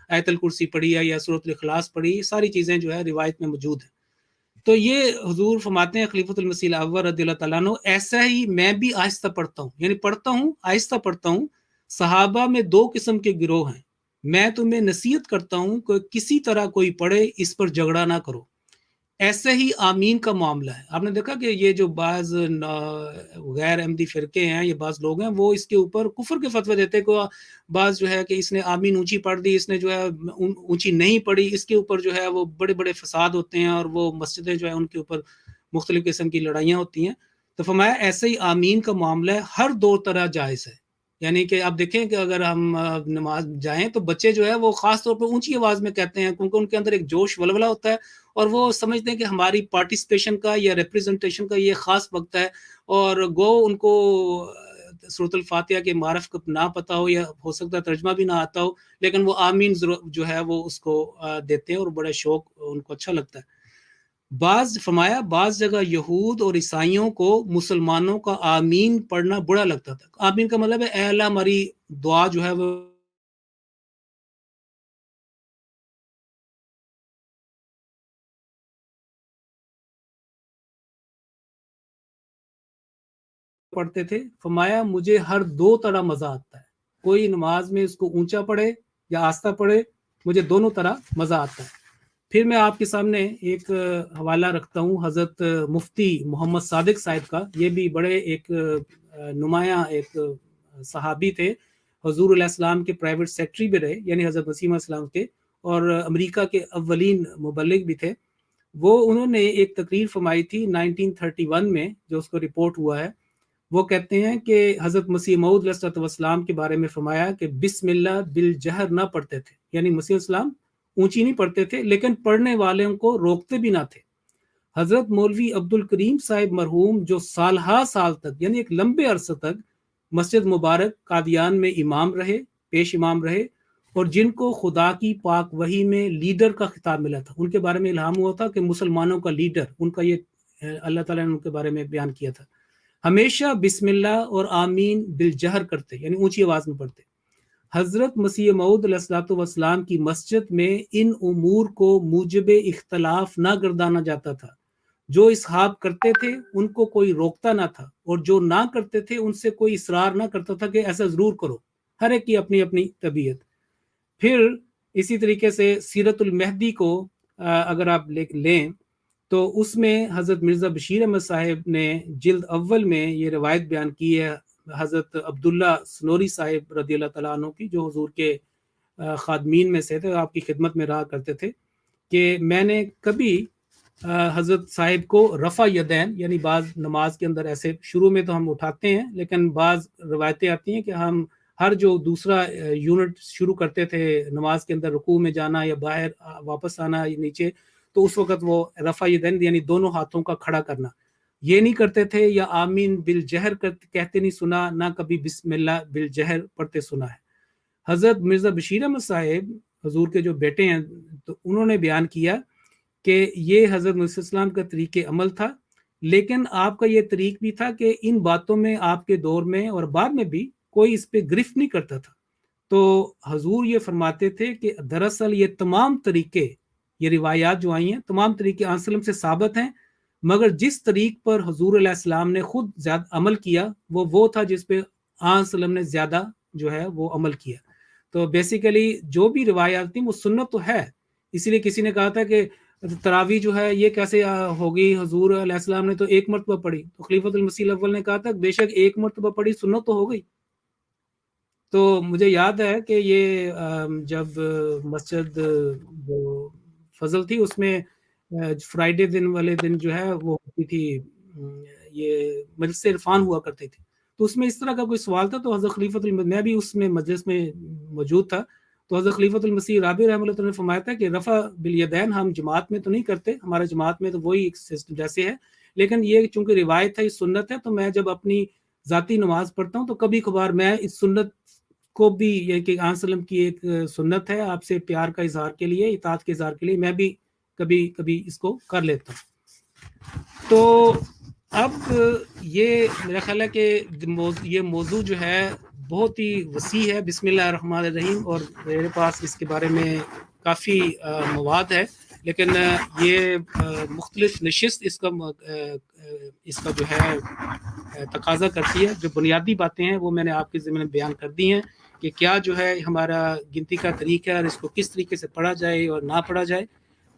آیت الکرسی پڑھی ہے یا سورۃ الاخلاص پڑھی، یہ ساری چیزیں جو ہے روایت میں موجود ہیں. تو یہ حضور فرماتے ہیں خلیفۃ المسیح الاول رضی اللہ تعالیٰ عنہ، ایسا ہی میں بھی آہستہ پڑھتا ہوں، یعنی پڑھتا ہوں آہستہ پڑھتا ہوں. صحابہ میں دو قسم کے گروہ ہیں، میں تمہیں نصیحت کرتا ہوں کہ کسی طرح کوئی پڑھے اس پر جھگڑا نہ کرو. ایسے ہی آمین کا معاملہ ہے. آپ نے دیکھا کہ یہ جو بعض غیر احمدی فرقے ہیں، یہ بعض لوگ ہیں، وہ اس کے اوپر کفر کے فتوے دیتے کہ بعض جو ہے کہ اس نے آمین اونچی پڑھ دی، اس نے جو ہے اونچی نہیں پڑھی، اس کے اوپر جو ہے وہ بڑے بڑے فساد ہوتے ہیں، اور وہ مسجدیں جو ہے ان کے اوپر مختلف قسم کی لڑائیاں ہوتی ہیں. تو فرمایا ایسے ہی آمین کا معاملہ ہے، ہر دو طرح جائز ہے. یعنی کہ آپ دیکھیں کہ اگر ہم نماز جائیں تو بچے جو ہے وہ خاص طور پر اونچی آواز میں کہتے ہیں، کیونکہ ان کے اندر ایک جوش ولولہ ہوتا ہے، اور وہ سمجھتے ہیں کہ ہماری پارٹیسپیشن کا یا ریپریزنٹیشن کا یہ خاص وقت ہے، اور گو ان کو سورۃ الفاتحہ کے معرف کا نہ پتہ ہو، یا ہو سکتا ہے ترجمہ بھی نہ آتا ہو، لیکن وہ آمین جو ہے وہ اس کو دیتے ہیں، اور بڑا شوق ان کو اچھا لگتا ہے. فرمایا بعض جگہ یہود اور عیسائیوں کو مسلمانوں کا آمین پڑھنا برا لگتا تھا. آمین کا مطلب ہے اے اللہ ہماری دعا جو ہے وہ پڑھتے تھے. فرمایا مجھے ہر دو طرح مزہ آتا ہے، کوئی نماز میں اس کو اونچا پڑھے یا آہستہ پڑھے، مجھے دونوں طرح مزہ آتا ہے. پھر میں آپ کے سامنے ایک حوالہ رکھتا ہوں حضرت مفتی محمد صادق صاحب کا. یہ بھی بڑے ایک نمایاں ایک صحابی تھے، حضور علیہ السلام کے پرائیویٹ سیکٹری بھی رہے، یعنی حضرت مسیح علیہ السلام کے، اور امریکہ کے اولین مبلغ بھی تھے. انہوں نے ایک تقریر فرمائی تھی 1931 میں، جو اس کو رپورٹ ہوا ہے. وہ کہتے ہیں کہ حضرت مسیح موعود علیہ السلام کے بارے میں فرمایا کہ بسم اللہ بالجہر نہ پڑھتے تھے، یعنی مسیح السلام اونچی نہیں پڑھتے تھے، لیکن پڑھنے والوں کو روکتے بھی نہ تھے. حضرت مولوی عبد الکریم صاحب مرحوم، جو سالہا سال تک یعنی ایک لمبے عرصے تک مسجد مبارک قادیان میں امام رہے، پیش امام رہے، اور جن کو خدا کی پاک وحی میں لیڈر کا خطاب ملا تھا، ان کے بارے میں الہام ہوا تھا کہ مسلمانوں کا لیڈر، ان کا یہ اللہ تعالیٰ نے ان کے بارے میں بیان کیا تھا، ہمیشہ بسم اللہ اور آمین بالجہر کرتے، یعنی اونچی آواز میں پڑھتے. حضرت مسیح موعود علیہ الصلوۃ والسلام کی مسجد میں ان امور کو موجب اختلاف نہ گردانا جاتا تھا. جو اصحاب کرتے تھے ان کو کوئی روکتا نہ تھا، اور جو نہ کرتے تھے ان سے کوئی اصرار نہ کرتا تھا کہ ایسا ضرور کرو. ہر ایک کی اپنی اپنی طبیعت. پھر اسی طریقے سے سیرت المہدی کو اگر آپ لیں تو اس میں حضرت مرزا بشیر احمد صاحب نے جلد اول میں یہ روایت بیان کی ہے حضرت عبداللہ سنوری صاحب رضی اللہ تعالیٰ عنہ کی، جو حضور کے خادمین میں سے تھے، آپ کی خدمت میں رہا کرتے تھے، کہ میں نے کبھی حضرت صاحب کو رفع یدین، یعنی بعض نماز کے اندر ایسے شروع میں تو ہم اٹھاتے ہیں، لیکن بعض روایتیں آتی ہیں کہ ہم ہر جو دوسرا یونٹ شروع کرتے تھے نماز کے اندر، رکوع میں جانا یا باہر واپس آنا یا نیچے، تو اس وقت وہ رفع یدین یعنی دونوں ہاتھوں کا کھڑا کرنا یہ نہیں کرتے تھے، یا آمین بالجہر کہتے نہیں سنا، نہ کبھی بسم اللہ بالجہر پڑھتے سنا ہے۔ حضرت مرزا بشیر احمد صاحب حضور کے جو بیٹے ہیں، تو انہوں نے بیان کیا کہ یہ حضرت مسیح السلام کا طریق عمل تھا، لیکن آپ کا یہ طریق بھی تھا کہ ان باتوں میں آپ کے دور میں اور بعد میں بھی کوئی اس پہ گرفت نہیں کرتا تھا۔ تو حضور یہ فرماتے تھے کہ دراصل یہ تمام طریقے، یہ روایات جو آئی ہیں، تمام طریقے آن سلم سے ثابت ہیں، مگر جس طریق پر حضور علیہ السلام نے خود زیادہ عمل کیا وہ تھا جس پہ آن سلم نے زیادہ جو ہے وہ عمل کیا۔ تو بیسیکلی جو بھی روایات تھیں وہ سنت تو ہے، اسی لیے کسی نے کہا تھا کہ تراویح جو ہے یہ کیسے ہوگی، حضور علیہ السلام نے تو ایک مرتبہ پڑھی، تو خلیفۃ المسیح الاول نے کہا تھا بے شک ایک مرتبہ پڑھی سنت تو ہو گئی۔ تو مجھے یاد ہے کہ یہ جب مسجد جو فضل تھی اس میں فرائیڈے دن والے دن جو ہے وہ ہوتی تھی، یہ مجلس عرفان ہوا کرتی تھی، تو اس میں اس طرح کا کوئی سوال تھا، تو حضرت خلیفۃ میں بھی اس میں مجلس میں موجود تھا، تو حضرت خلیفۃ المسیح رابع رحمۃ اللہ تعالیٰ نے فرمایا تھا کہ رفع بالیدین ہم جماعت میں تو نہیں کرتے، ہمارے جماعت میں تو وہی ایک سسٹم جیسے ہے، لیکن یہ چونکہ روایت ہے، یہ سنت ہے، تو میں جب اپنی ذاتی نماز پڑھتا ہوں تو کبھی کبھار میں اس سنت کو بھی، یہ کہ آن سلم کی ایک سنت ہے آپ سے پیار کا اظہار کے لیے، اطاعت کے اظہار کے لیے، میں بھی کبھی کبھی اس کو کر لیتا ہوں۔ تو اب یہ میرا خیال ہے کہ یہ موضوع جو ہے بہت ہی وسیع ہے، بسم اللہ الرحمن الرحیم، اور میرے پاس اس کے بارے میں کافی مواد ہے، لیکن یہ مختلف نشست اس کا جو ہے تقاضا کرتی ہے۔ جو بنیادی باتیں ہیں وہ میں نے آپ کے ذمہ بیان کر دی ہیں کہ کیا جو ہے ہمارا گنتی کا طریقہ ہے اور اس کو کس طریقے سے پڑھا جائے اور نہ پڑھا جائے،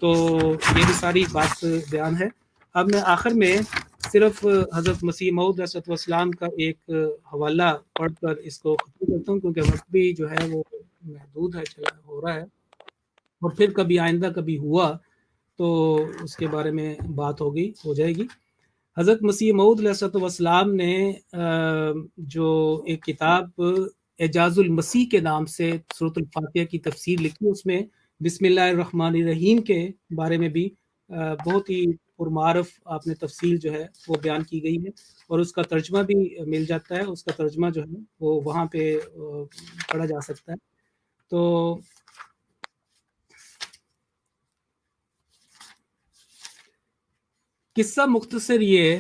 تو یہ بھی ساری بات بیان ہے۔ اب میں آخر میں صرف حضرت مسیح موعود علیہ السلام کا ایک حوالہ پڑھ کر اس کو ختم کرتا ہوں، کیونکہ وقت بھی جو ہے وہ محدود ہے، چلا ہو رہا ہے، اور پھر کبھی آئندہ کبھی ہوا تو اس کے بارے میں بات ہو جائے گی۔ حضرت مسیح موعود علیہ السلام نے جو ایک کتاب اعجاز المسیح کے نام سے سورۃ الفاتحہ کی تفسیر لکھی، اس میں بسم اللہ الرحمن الرحیم کے بارے میں بھی بہت ہی پرمعرف آپ نے تفصیل جو ہے وہ بیان کی گئی ہے، اور اس کا ترجمہ بھی مل جاتا ہے، اس کا ترجمہ جو ہے وہ وہاں پہ پڑھا جا سکتا ہے۔ تو قصہ مختصر یہ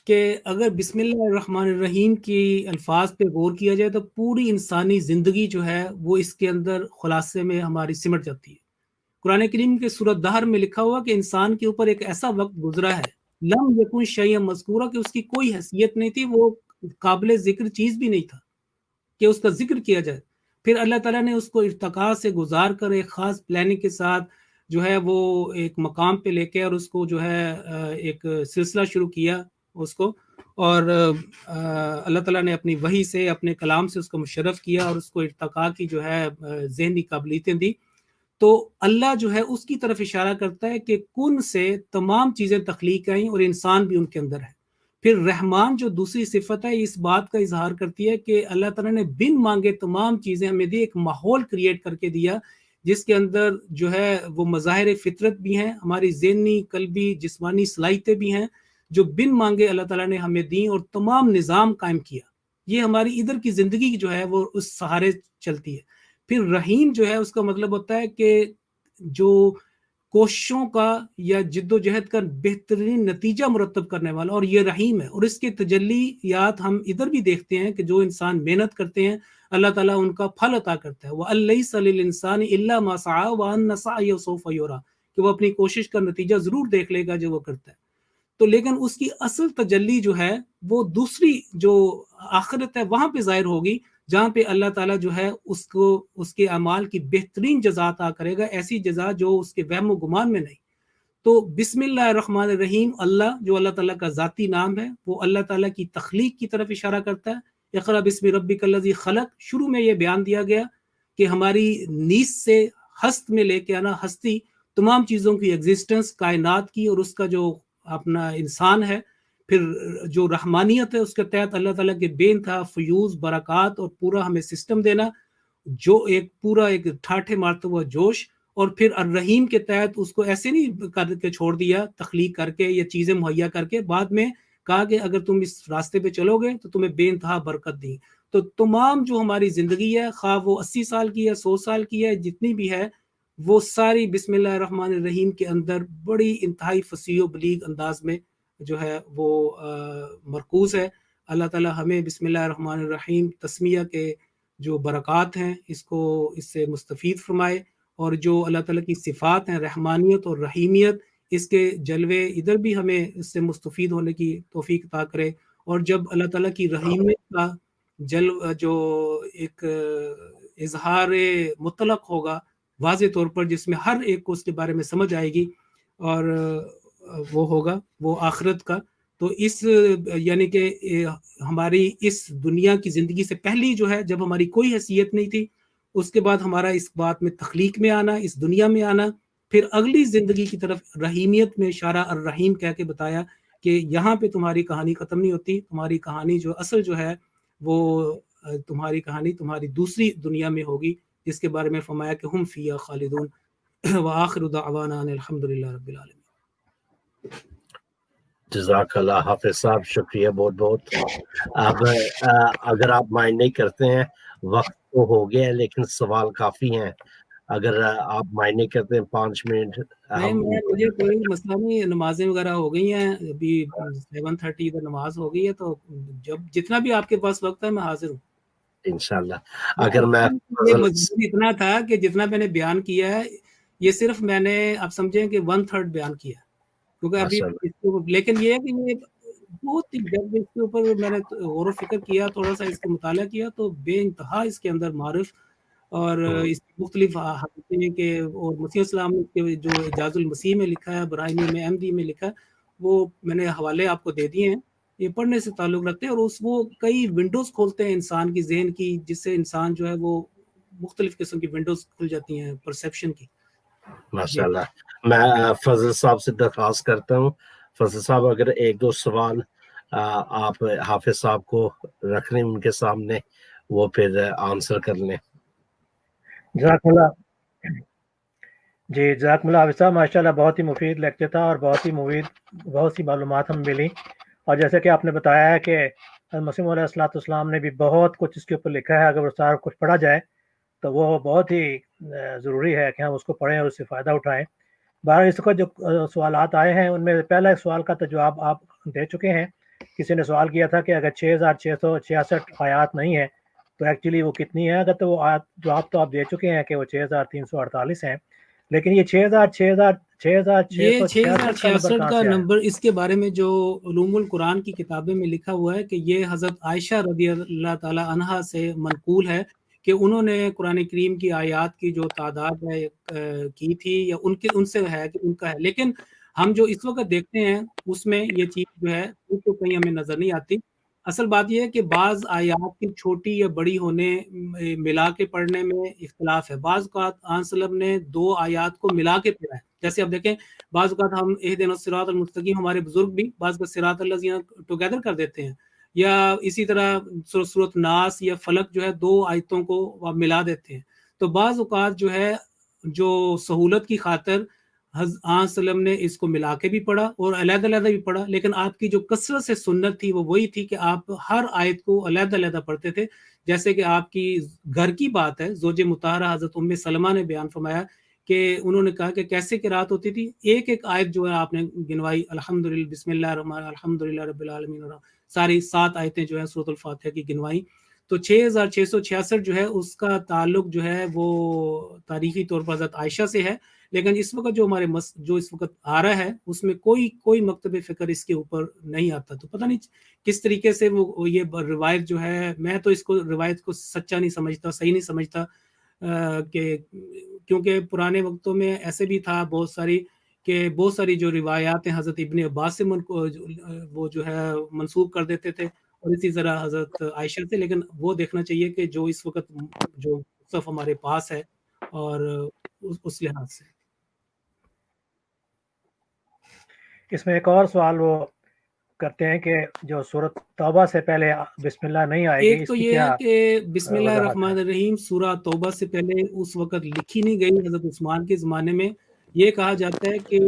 کہ اگر بسم اللہ الرحمن الرحیم کی الفاظ پہ غور کیا جائے تو پوری انسانی زندگی جو ہے وہ اس کے اندر خلاصے میں ہماری سمٹ جاتی ہے۔ قرآن کریم کے سورۃ دہر میں لکھا ہوا کہ انسان کے اوپر ایک ایسا وقت گزرا ہے، لم یکن شیئا مذکورا، کہ اس کی کوئی حیثیت نہیں تھی، وہ قابل ذکر چیز بھی نہیں تھا کہ اس کا ذکر کیا جائے۔ پھر اللہ تعالیٰ نے اس کو ارتقاء سے گزار کر ایک خاص پلاننگ کے ساتھ جو ہے وہ ایک مقام پہ لے کے، اور اس کو جو ہے ایک سلسلہ شروع کیا اس کو، اور اللہ تعالیٰ نے اپنی وحی سے، اپنے کلام سے اس کو مشرف کیا، اور اس کو ارتقاء کی جو ہے ذہنی قابلیتیں دی۔ تو اللہ جو ہے اس کی طرف اشارہ کرتا ہے کہ کن سے تمام چیزیں تخلیق آئیں اور انسان بھی ان کے اندر ہے۔ پھر رحمان جو دوسری صفت ہے، اس بات کا اظہار کرتی ہے کہ اللہ تعالیٰ نے بن مانگے تمام چیزیں ہمیں دی، ایک ماحول کریٹ کر کے دیا جس کے اندر جو ہے وہ مظاہر فطرت بھی ہیں، ہماری ذہنی، قلبی، جسمانی صلاحیتیں بھی ہیں جو بن مانگے اللہ تعالیٰ نے ہمیں دیں، اور تمام نظام قائم کیا۔ یہ ہماری ادھر کی زندگی جو ہے وہ اس سہارے چلتی ہے۔ پھر رحیم جو ہے اس کا مطلب ہوتا ہے کہ جو کوششوں کا یا جد و جہد کا بہترین نتیجہ مرتب کرنے والا، اور یہ رحیم ہے، اور اس کے تجلیات ہم ادھر بھی دیکھتے ہیں کہ جو انسان محنت کرتے ہیں اللہ تعالیٰ ان کا پھل عطا کرتا ہے۔ وَأَلَّيْسَ لِلْإِنسَانِ إِلَّا مَا سَعَىٰ وَأَنَّ سَعْيَهُ سَوْفَ يُرَىٰ، کہ وہ اپنی کوشش کا نتیجہ ضرور دیکھ لے گا جو وہ کرتا ہے۔ تو لیکن اس کی اصل تجلی جو ہے وہ دوسری جو آخرت ہے وہاں پہ ظاہر ہوگی، جہاں پہ اللہ تعالیٰ جو ہے اس کو اس کے اعمال کی بہترین جزا عطا کرے گا، ایسی جزا جو اس کے وہم و گمان میں نہیں۔ تو بسم اللہ الرحمن الرحیم، اللہ جو اللہ تعالیٰ کا ذاتی نام ہے، وہ اللہ تعالیٰ کی تخلیق کی طرف اشارہ کرتا ہے۔ اقرأ بسم ربک الذی خلق، شروع میں یہ بیان دیا گیا کہ ہماری نیست سے ہست میں لے کے آنا، ہستی تمام چیزوں کی ایگزسٹنس کائنات کی اور اس کا جو اپنا انسان ہے، پھر جو رحمانیت ہے اس کے تحت اللہ تعالیٰ کے بے انتہا فیوز برکات اور پورا ہمیں سسٹم دینا، جو ایک پورا ایک ٹھاٹھے مارتا ہوا جوش، اور پھر الرحیم کے تحت اس کو ایسے نہیں کر کے چھوڑ دیا تخلیق کر کے یا چیزیں مہیا کر کے، بعد میں کہا کہ اگر تم اس راستے پہ چلو گے تو تمہیں بے انتہا برکت دی. تو تمام جو ہماری زندگی ہے، خواہ وہ 80 سال کی ہے، 100 سال کی ہے، جتنی بھی ہے، وہ ساری بسم اللہ الرحمن الرحیم کے اندر بڑی انتہائی فصیح و بلیغ انداز میں جو ہے وہ مرکوز ہے. اللہ تعالیٰ ہمیں بسم اللہ الرحمن الرحیم تسمیہ کے جو برکات ہیں اس سے مستفید فرمائے، اور جو اللہ تعالیٰ کی صفات ہیں رحمانیت اور رحیمیت، اس کے جلوے ادھر بھی ہمیں اس سے مستفید ہونے کی توفیق عطا کرے. اور جب اللہ تعالیٰ کی رحیمیت کا جو ایک اظہار مطلق ہوگا واضح طور پر، جس میں ہر ایک کو اس کے بارے میں سمجھ آئے گی، اور وہ ہوگا وہ آخرت کا. تو اس یعنی کہ ہماری اس دنیا کی زندگی سے پہلی جو ہے، جب ہماری کوئی حیثیت نہیں تھی، اس کے بعد ہمارا اس بات میں تخلیق میں آنا، اس دنیا میں آنا، پھر اگلی زندگی کی طرف رحیمیت میں اشارہ الرحیم کہہ کے بتایا کہ یہاں پہ تمہاری کہانی ختم نہیں ہوتی، تمہاری کہانی جو اصل جو ہے وہ تمہاری کہانی تمہاری دوسری دنیا میں ہوگی، جس کے بارے میں فرمایا کہ ہم فیہا خالدون. وآخر دعوانا ان الحمدللہ رب العالمین. جزاک اللہ حافظ صاحب، شکریہ بہت بہت. اب اگر آپ مائنڈ نہیں کرتے ہیں، وقت تو ہو گیا ہے لیکن سوال کافی ہیں، اگر آپ مائنڈ نہیں کرتے ہیں 5 منٹ نہیں، مجھے کوئی مسئلہ نہیں، نمازیں وغیرہ ہو گئی ہیں، ابھی 7:30 ادھر نماز ہو گئی ہے، تو جب جتنا بھی آپ کے پاس وقت ہے میں حاضر ہوں انشاءاللہ. اگر میں یہ مضمون اتنا تھا کہ جتنا میں نے بیان کیا ہے، یہ صرف میں نے آپ سمجھیں کہ 1/3 بیان کیا، کیونکہ ابھی لیکن یہ ہے کہ یہ بہت ہی، جب اس کے اوپر میں نے غور و فکر کیا، تھوڑا سا اس کا مطالعہ کیا، تو بے انتہا اس کے اندر معرف اور اس مختلف حالتیں کہ، اور مسیح السلام کے جو اعجاز المسیح میں لکھا ہے، براہمی میں، احمدی میں لکھا ہے، وہ میں نے حوالے آپ کو دے دیے ہیں، یہ پڑھنے سے تعلق رکھتے ہیں، اور وہ کئی ونڈوز کھولتے ہیں انسان کی ذہن کی، جس سے انسان جو ہے وہ مختلف قسم کی ونڈوز کھل جاتی ہیں پرسیپشن کی. ماشاءاللہ. میں فضل صاحب سے درخواست کرتا ہوں، فضل صاحب اگر 1-2 سوال آپ حافظ صاحب کو رکھ لیں ان کے سامنے، وہ پھر آنسر کر لیں. جزاک اللہ. جی جزاک اللہ حافظ صاحب، ماشاءاللہ بہت ہی مفید لیکچر تھا، اور بہت سی معلومات ہم ملی. اور جیسے کہ آپ نے بتایا ہے کہ مسیح علیہ السلام نے بھی بہت کچھ اس کے اوپر لکھا ہے، اگر وہ سارا کچھ پڑھا جائے تو وہ بہت ہی ضروری ہے کہ ہم اس کو پڑھیں اور اس سے فائدہ اٹھائیں. بہرحال اس کو جو سوالات آئے ہیں ان میں پہلا سوال کا تو جواب آپ دے چکے ہیں. کسی نے سوال کیا تھا کہ اگر 6666 آیات نہیں ہے تو ایکچولی وہ کتنی ہے؟ اگر تو وہ جواب تو آپ دے چکے ہیں کہ وہ 6348 ہیں، لیکن یہ 6666 کا نمبر، اس کے بارے میں جو علوم القرآن کی کتابیں میں لکھا ہوا ہے کہ یہ حضرت عائشہ رضی اللہ تعالی عنہا سے منقول ہے کہ انہوں نے قرآن کریم کی آیات کی جو تعداد ہے کی تھی، یا ان سے ہے کہ ان کا ہے، لیکن ہم جو اس وقت دیکھتے ہیں اس میں یہ چیز جو ہے وہ تو کہیں ہمیں نظر نہیں آتی. اصل بات یہ ہے کہ بعض آیات کی چھوٹی یا بڑی ہونے ملا کے پڑھنے میں اختلاف ہے. بعض اوقات آن سلم نے 2 آیات کو ملا کے پڑھا ہے، جیسے اب دیکھیں بعض اوقات ہم اہدنا الصراط المستقیم، ہمارے بزرگ بھی بعض کا صراط الذین ٹوگیدر کر دیتے ہیں، یا اسی طرح سورۃ ناس یا فلق جو ہے 2 آیتوں کو ملا دیتے ہیں. تو بعض اوقات جو ہے جو سہولت کی خاطر آن سلم نے اس کو ملا کے بھی پڑھا اور علیحدہ علیحدہ بھی پڑھا، لیکن آپ کی جو کثرت سے سنت تھی وہ وہی تھی کہ آپ ہر آیت کو علیحدہ علیحدہ پڑھتے تھے. جیسے کہ آپ کی گھر کی بات ہے، زوج مطہرہ حضرت ام سلمہ نے بیان فرمایا کہ انہوں نے کہا کہ کیسے قرات ہوتی تھی، ایک ایک آیت جو ہے آپ نے گنوائی، الحمدللہ بسم اللہ الرحمن الحمدللہ رب العالمین، ساری 7 آیتیں جو ہیں سورۃ الفاتحہ کی گنوائی. تو 6666 جو ہے اس کا تعلق جو ہے وہ تاریخی طور پر حضرت عائشہ سے ہے، لیکن اس وقت جو ہمارے جو اس وقت آ رہا ہے اس میں کوئی مکتب فکر اس کے اوپر نہیں آتا. تو پتہ نہیں کس طریقے سے وہ یہ روایت جو ہے، میں تو اس کو روایت کو سچا نہیں سمجھتا، صحیح نہیں سمجھتا، کہ کیونکہ پرانے وقتوں میں ایسے بھی تھا بہت ساری جو روایات ہیں حضرت ابن عباس سے وہ جو ہے منسوب کر دیتے تھے، اور اسی طرح حضرت عائشہ سے. لیکن وہ دیکھنا چاہیے کہ جو اس وقت جو مصحف ہمارے پاس ہے اور اس لحاظ سے. اس میں ایک اور سوال وہ کرتے ہیں کہ جو سورۃ توبہ سے پہلے بسم اللہ نہیں آئے گی, ایک اس تو کی یہ کیا ہے کہ بسم اللہ وضاحت الرحمن ہے؟ الرحیم سورہ توبہ سے پہلے اس وقت لکھی نہیں گئی. حضرت عثمان کے زمانے میں یہ کہا جاتا ہے کہ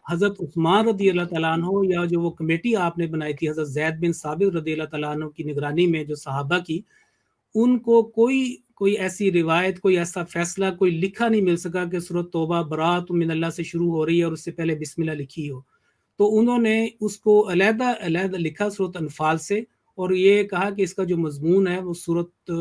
حضرت عثمان رضی اللہ تعالیٰ عنہ یا جو وہ کمیٹی آپ نے بنائی تھی حضرت زید بن ثابت رضی اللہ تعالیٰ عنہ کی نگرانی میں جو صحابہ کی, ان کو کوئی ایسی روایت, کوئی ایسا فیصلہ, کوئی لکھا نہیں مل سکا کہ سورۃ توبہ برات من اللہ سے شروع ہو رہی ہے اور اس سے پہلے بسم اللہ لکھی ہو. تو انہوں نے اس کو علیحدہ لکھا سورۃ انفال سے, اور یہ کہا کہ اس کا جو مضمون ہے وہ سورۃ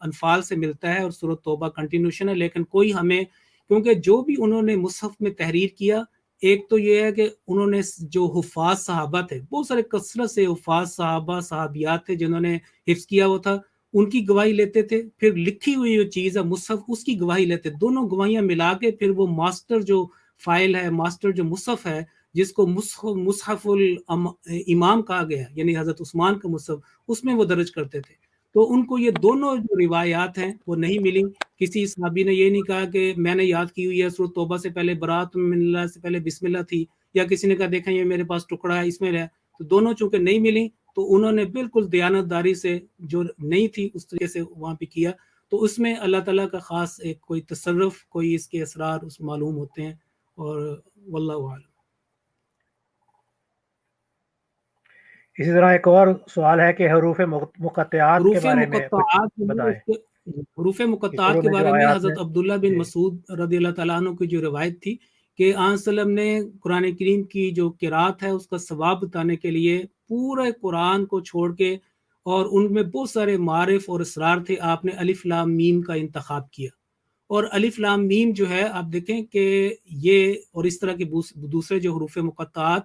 انفال سے ملتا ہے اور سورۃ توبہ کنٹینیوشن ہے. لیکن کوئی ہمیں, کیونکہ جو بھی انہوں نے مصحف میں تحریر کیا, ایک تو یہ ہے کہ انہوں نے جو حفاظ صحابہ تھے, بہت سارے کثرت سے حفاظ صحابہ صحابیات تھے جنہوں نے حفظ کیا وہ تھا, ان کی گواہی لیتے تھے. پھر لکھی ہوئی جو چیز ہے مصحف, اس کی گواہی لیتے, دونوں گواہیاں ملا کے پھر وہ ماسٹر جو فائل ہے, ماسٹر جو مصحف ہے, جس کو مصحف الامام کہا گیا, یعنی حضرت عثمان کا مصحف, اس میں وہ درج کرتے تھے. تو ان کو یہ دونوں جو روایات ہیں وہ نہیں ملی. کسی صحابی نے یہ نہیں کہا کہ میں نے یاد کی ہوئی ہے سورۃ توبہ سے پہلے برات من اللہ سے پہلے بسم اللہ تھی, یا کسی نے کہا دیکھیں یہ میرے پاس ٹکڑا ہے اس میں ہے. تو دونوں چونکہ نہیں ملی تو انہوں نے بالکل دیانتداری سے جو نہیں تھی اس طریقے سے وہاں پہ کیا. تو اس میں اللہ تعالیٰ کا خاص ایک کوئی تصرف, کوئی اس کے اسرار اس معلوم ہوتے ہیں. اور واللہ اعلم. اسی طرح ایک اور سوال ہے کہ حروف مقطعات کے حروف بارے میں کچھ بتائیں. حروف مقطعات شروع کے میں جو بارے میں آیات حضرت عبداللہ بن مسعود رضی اللہ تعالیٰ عنہ کی جو روایت تھی کہ آن وسلم نے قرآن کریم کی جو قرات ہے اس کا ثواب بتانے کے لیے پورے قرآن کو چھوڑ کے, اور ان میں بہت سارے معارف اور اسرار تھے, آپ نے الف لام میم کا انتخاب کیا. اور الف لام میم جو ہے آپ دیکھیں کہ یہ اور اس طرح کے دوسرے جو حروف مقطعات,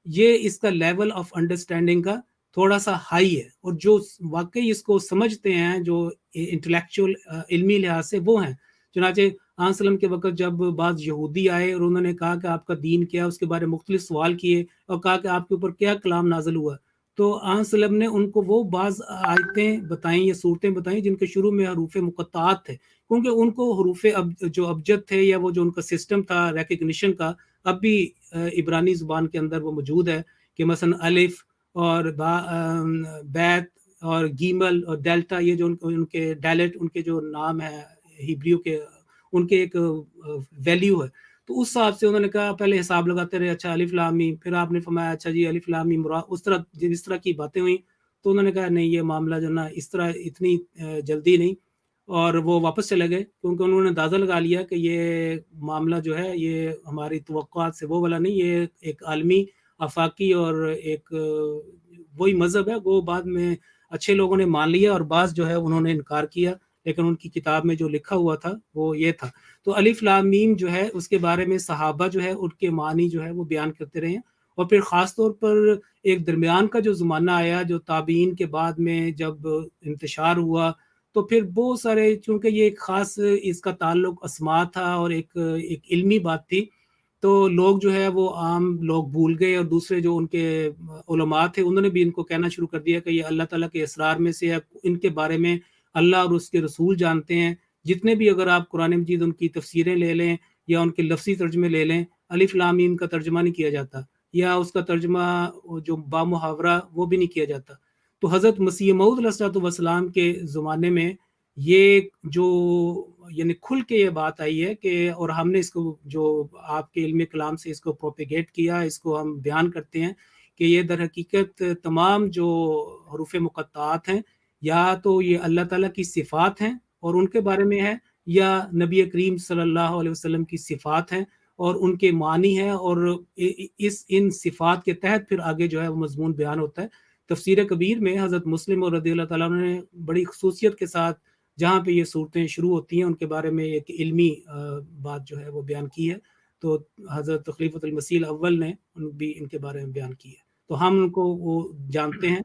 یہ اس کا لیول آف انڈرسٹینڈنگ کا تھوڑا سا ہائی ہے, اور جو واقعی اس کو سمجھتے ہیں جو انٹلیکچوئل علمی لحاظ سے وہ ہیں. چنانچہ آن سلم کے وقت جب بعض یہودی آئے اور انہوں نے کہا کہ آپ کا دین کیا, اس کے بارے میں مختلف سوال کیے اور کہا کہ آپ کے اوپر کیا کلام نازل ہوا, تو آن سلم نے ان کو وہ بعض آیتیں بتائیں یا صورتیں بتائیں جن کے شروع میں حروف مقطعات تھے, کیونکہ ان کو حروف جو ابجد تھے یا وہ جو ان کا سسٹم تھا ریکگنیشن کا, اب بھی عبرانی زبان کے اندر وہ موجود ہے کہ مثلا الف اور بیت اور گیمل اور ڈیلٹا, یہ جو ان کے ڈیلٹ, ان کے جو نام ہے ہیبریو کے, ان کے ایک ویلیو ہے. تو اس حساب سے انہوں نے کہا, پہلے حساب لگاتے رہے, اچھا الف لام میم, پھر آپ نے فرمایا اچھا جی الف لام میم را, اس طرح کی باتیں ہوئیں. تو انہوں نے کہا نہیں یہ معاملہ جو نا اس طرح اتنی جلدی نہیں, اور وہ واپس چلے گئے کیونکہ انہوں نے اندازہ لگا لیا کہ یہ معاملہ جو ہے یہ ہماری توقعات سے وہ والا نہیں, یہ ایک عالمی آفاقی اور ایک وہی مذہب ہے. وہ بعد میں اچھے لوگوں نے مان لیا اور بعض جو ہے انہوں نے انکار کیا, لیکن ان کی کتاب میں جو لکھا ہوا تھا وہ یہ تھا. تو الف لام میم جو ہے اس کے بارے میں صحابہ جو ہے ان کے معنی جو ہے وہ بیان کرتے رہے ہیں. اور پھر خاص طور پر ایک درمیان کا جو زمانہ آیا, جو تابعین کے بعد میں جب انتشار ہوا, تو پھر بہت سارے, چونکہ یہ ایک خاص اس کا تعلق اسماء تھا اور ایک علمی بات تھی, تو لوگ جو ہے وہ عام لوگ بھول گئے, اور دوسرے جو ان کے علماء تھے انہوں نے بھی ان کو کہنا شروع کر دیا کہ یہ اللہ تعالیٰ کے اسرار میں سے ہے, ان کے بارے میں اللہ اور اس کے رسول جانتے ہیں. جتنے بھی اگر آپ قرآن مجید ان کی تفسیریں لے لیں یا ان کے لفظی ترجمے لے لیں, الف لام میم کا ترجمہ نہیں کیا جاتا, یا اس کا ترجمہ جو با محاورہ وہ بھی نہیں کیا جاتا. تو حضرت مسیح موعود علیہ السلام کے زمانے میں یہ جو یعنی کھل کے یہ بات آئی ہے کہ, اور ہم نے اس کو جو آپ کے علم کلام سے اس کو پروپیگیٹ کیا, اس کو ہم بیان کرتے ہیں کہ یہ در حقیقت تمام جو حروف مقطعات ہیں یا تو یہ اللہ تعالیٰ کی صفات ہیں اور ان کے بارے میں ہے, یا نبی کریم صلی اللہ علیہ وسلم کی صفات ہیں اور ان کے معنی ہیں, اور ان صفات کے تحت پھر آگے جو ہے وہ مضمون بیان ہوتا ہے. تفسیر کبیر میں حضرت مسلم اور رضی اللہ تعالیٰ نے بڑی خصوصیت کے ساتھ جہاں پہ یہ صورتیں شروع ہوتی ہیں ان کے بارے میں ایک علمی بات جو ہے وہ بیان کی ہے. تو حضرت خلیفۃ المسیح الاول نے بھی ان کے بارے میں بیان کی ہے. تو ہم ان کو وہ جانتے ہیں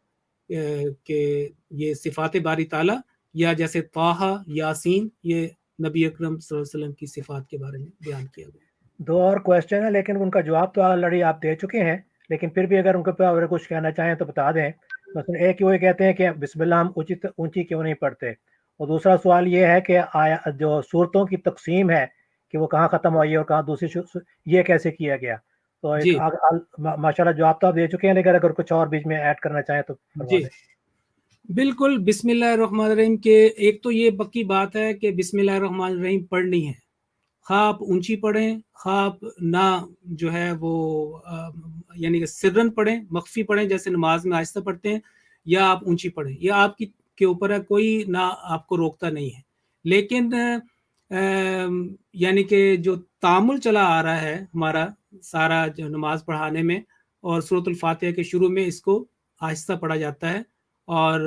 کہ یہ صفات باری تعالیٰ, یا جیسے طٰہٰ, یاسین, یہ نبی اکرم صلی اللہ علیہ وسلم کی صفات کے بارے میں بیان کیا گیا. دو اور کویسچن ہیں لیکن ان کا جواب تو آلریڈی آپ دے چکے ہیں, لیکن پھر بھی اگر ان کے اگر کچھ کہنا چاہیں تو بتا دیں. مثلا ایک وہ کہتے ہیں کہ بسم اللہ ہم اونچی کیوں نہیں پڑھتے, اور دوسرا سوال یہ ہے کہ آیا جو صورتوں کی تقسیم ہے کہ وہ کہاں ختم ہوئی ہے اور کہاں دوسری یہ کیسے کیا گیا؟ تو ایک جی ماشاءاللہ جواب تو آپ دے چکے ہیں، لیکن اگر کچھ اور بیچ میں ایڈ کرنا چاہیں تو فرما جی دیں۔ بالکل، بسم اللہ الرحمن الرحیم کے ایک تو یہ پکی بات ہے کہ بسم اللہ الرحمن الرحیم پڑھنی ہے، خواہ آپ اونچی پڑھیں، خواہ آپ نہ جو ہے وہ یعنی کہ سرن پڑھیں، مخفی پڑھیں جیسے نماز میں آہستہ پڑھتے ہیں، یا آپ اونچی پڑھیں، یہ آپ کے اوپر ہے، کوئی نہ آپ کو روکتا نہیں ہے۔ لیکن یعنی کہ جو تعامل چلا آ رہا ہے ہمارا سارا جو نماز پڑھانے میں، اور سورۃ الفاتحہ کے شروع میں اس کو آہستہ پڑھا جاتا ہے اور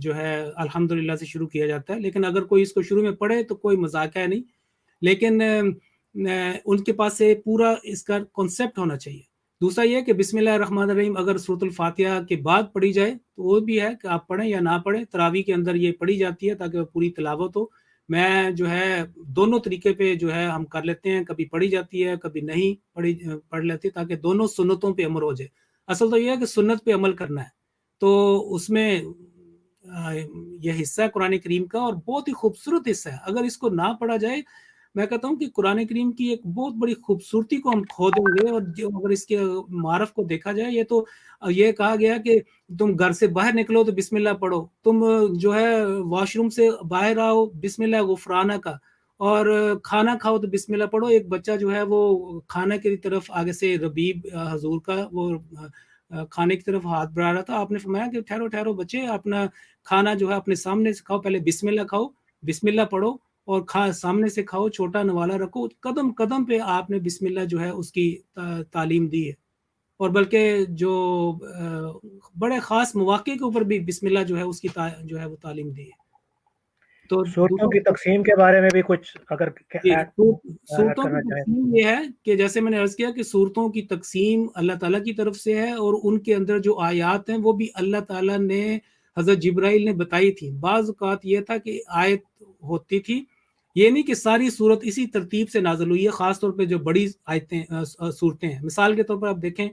جو ہے الحمدللہ سے شروع کیا جاتا ہے، لیکن اگر کوئی اس کو شروع میں پڑھے تو کوئی مذاق ہے نہیں، لیکن ان کے پاس سے پورا اس کا کنسپٹ ہونا چاہیے۔ دوسرا یہ کہ بسم اللہ الرحمن الرحیم اگر سورۃ الفاتحہ کے بعد پڑھی جائے تو وہ بھی ہے کہ آپ پڑھیں یا نہ پڑھیں، تراویح کے اندر یہ پڑھی جاتی ہے تاکہ وہ پوری تلاوت ہو۔ میں جو ہے دونوں طریقے پہ جو ہے ہم کر لیتے ہیں، کبھی پڑھی جاتی ہے کبھی نہیں پڑھ لیتے، تاکہ دونوں سنتوں پہ عمل ہو جائے۔ اصل تو یہ ہے کہ سنت پہ عمل کرنا ہے، تو اس میں یہ حصہ ہے قرآن کریم کا، اور بہت ہی خوبصورت حصہ ہے۔ اگر اس کو نہ پڑھا جائے، میں کہتا ہوں کہ قرآن کریم کی ایک بہت بڑی خوبصورتی کو ہم کھو دیں گے، اور جو اگر اس کے معرف کو دیکھا جائے، یہ تو یہ کہا گیا کہ تم گھر سے باہر نکلو تو بسم اللہ پڑھو، تم جو ہے واش روم سے باہر آؤ بسم اللہ غفرانہ کا، اور کھانا کھاؤ تو بسم اللہ پڑھو۔ ایک بچہ جو ہے وہ کھانا کی طرف آگے سے ربیب حضور کا وہ کھانے کی طرف ہاتھ بڑھا رہا تھا، آپ نے فرمایا کہ ٹھہرو ٹھہرو بچے، اپنا کھانا جو ہے اپنے سامنے سے کھاؤ، پہلے بسم اللہ کھاؤ، بسم اللہ پڑھو اور سامنے سے کھاؤ، چھوٹا نوالا رکھو۔ قدم قدم پہ آپ نے بسم اللہ جو ہے اس کی تعلیم دی ہے، اور بلکہ جو بڑے خاص مواقع کے اوپر بھی بسم اللہ جو ہے اس کی جو ہے وہ تعلیم دی ہے۔ تو صورتوں کی تقسیم کے بارے میں بھی کچھ اگر صورتوں کی تقسیم یہ ہے کہ جیسے میں نے عرض کیا کہ صورتوں کی تقسیم اللہ تعالیٰ کی طرف سے ہے، اور ان کے اندر جو آیات ہیں وہ بھی اللہ تعالیٰ نے حضرت جبرائیل نے بتائی تھی۔ بعض اوقات یہ تھا کہ آیت ہوتی تھی، یہ نہیں کہ ساری صورت اسی ترتیب سے نازل ہوئی ہے، خاص طور پہ جو بڑی آیتیں صورتیں ہیں۔ مثال کے طور پر آپ دیکھیں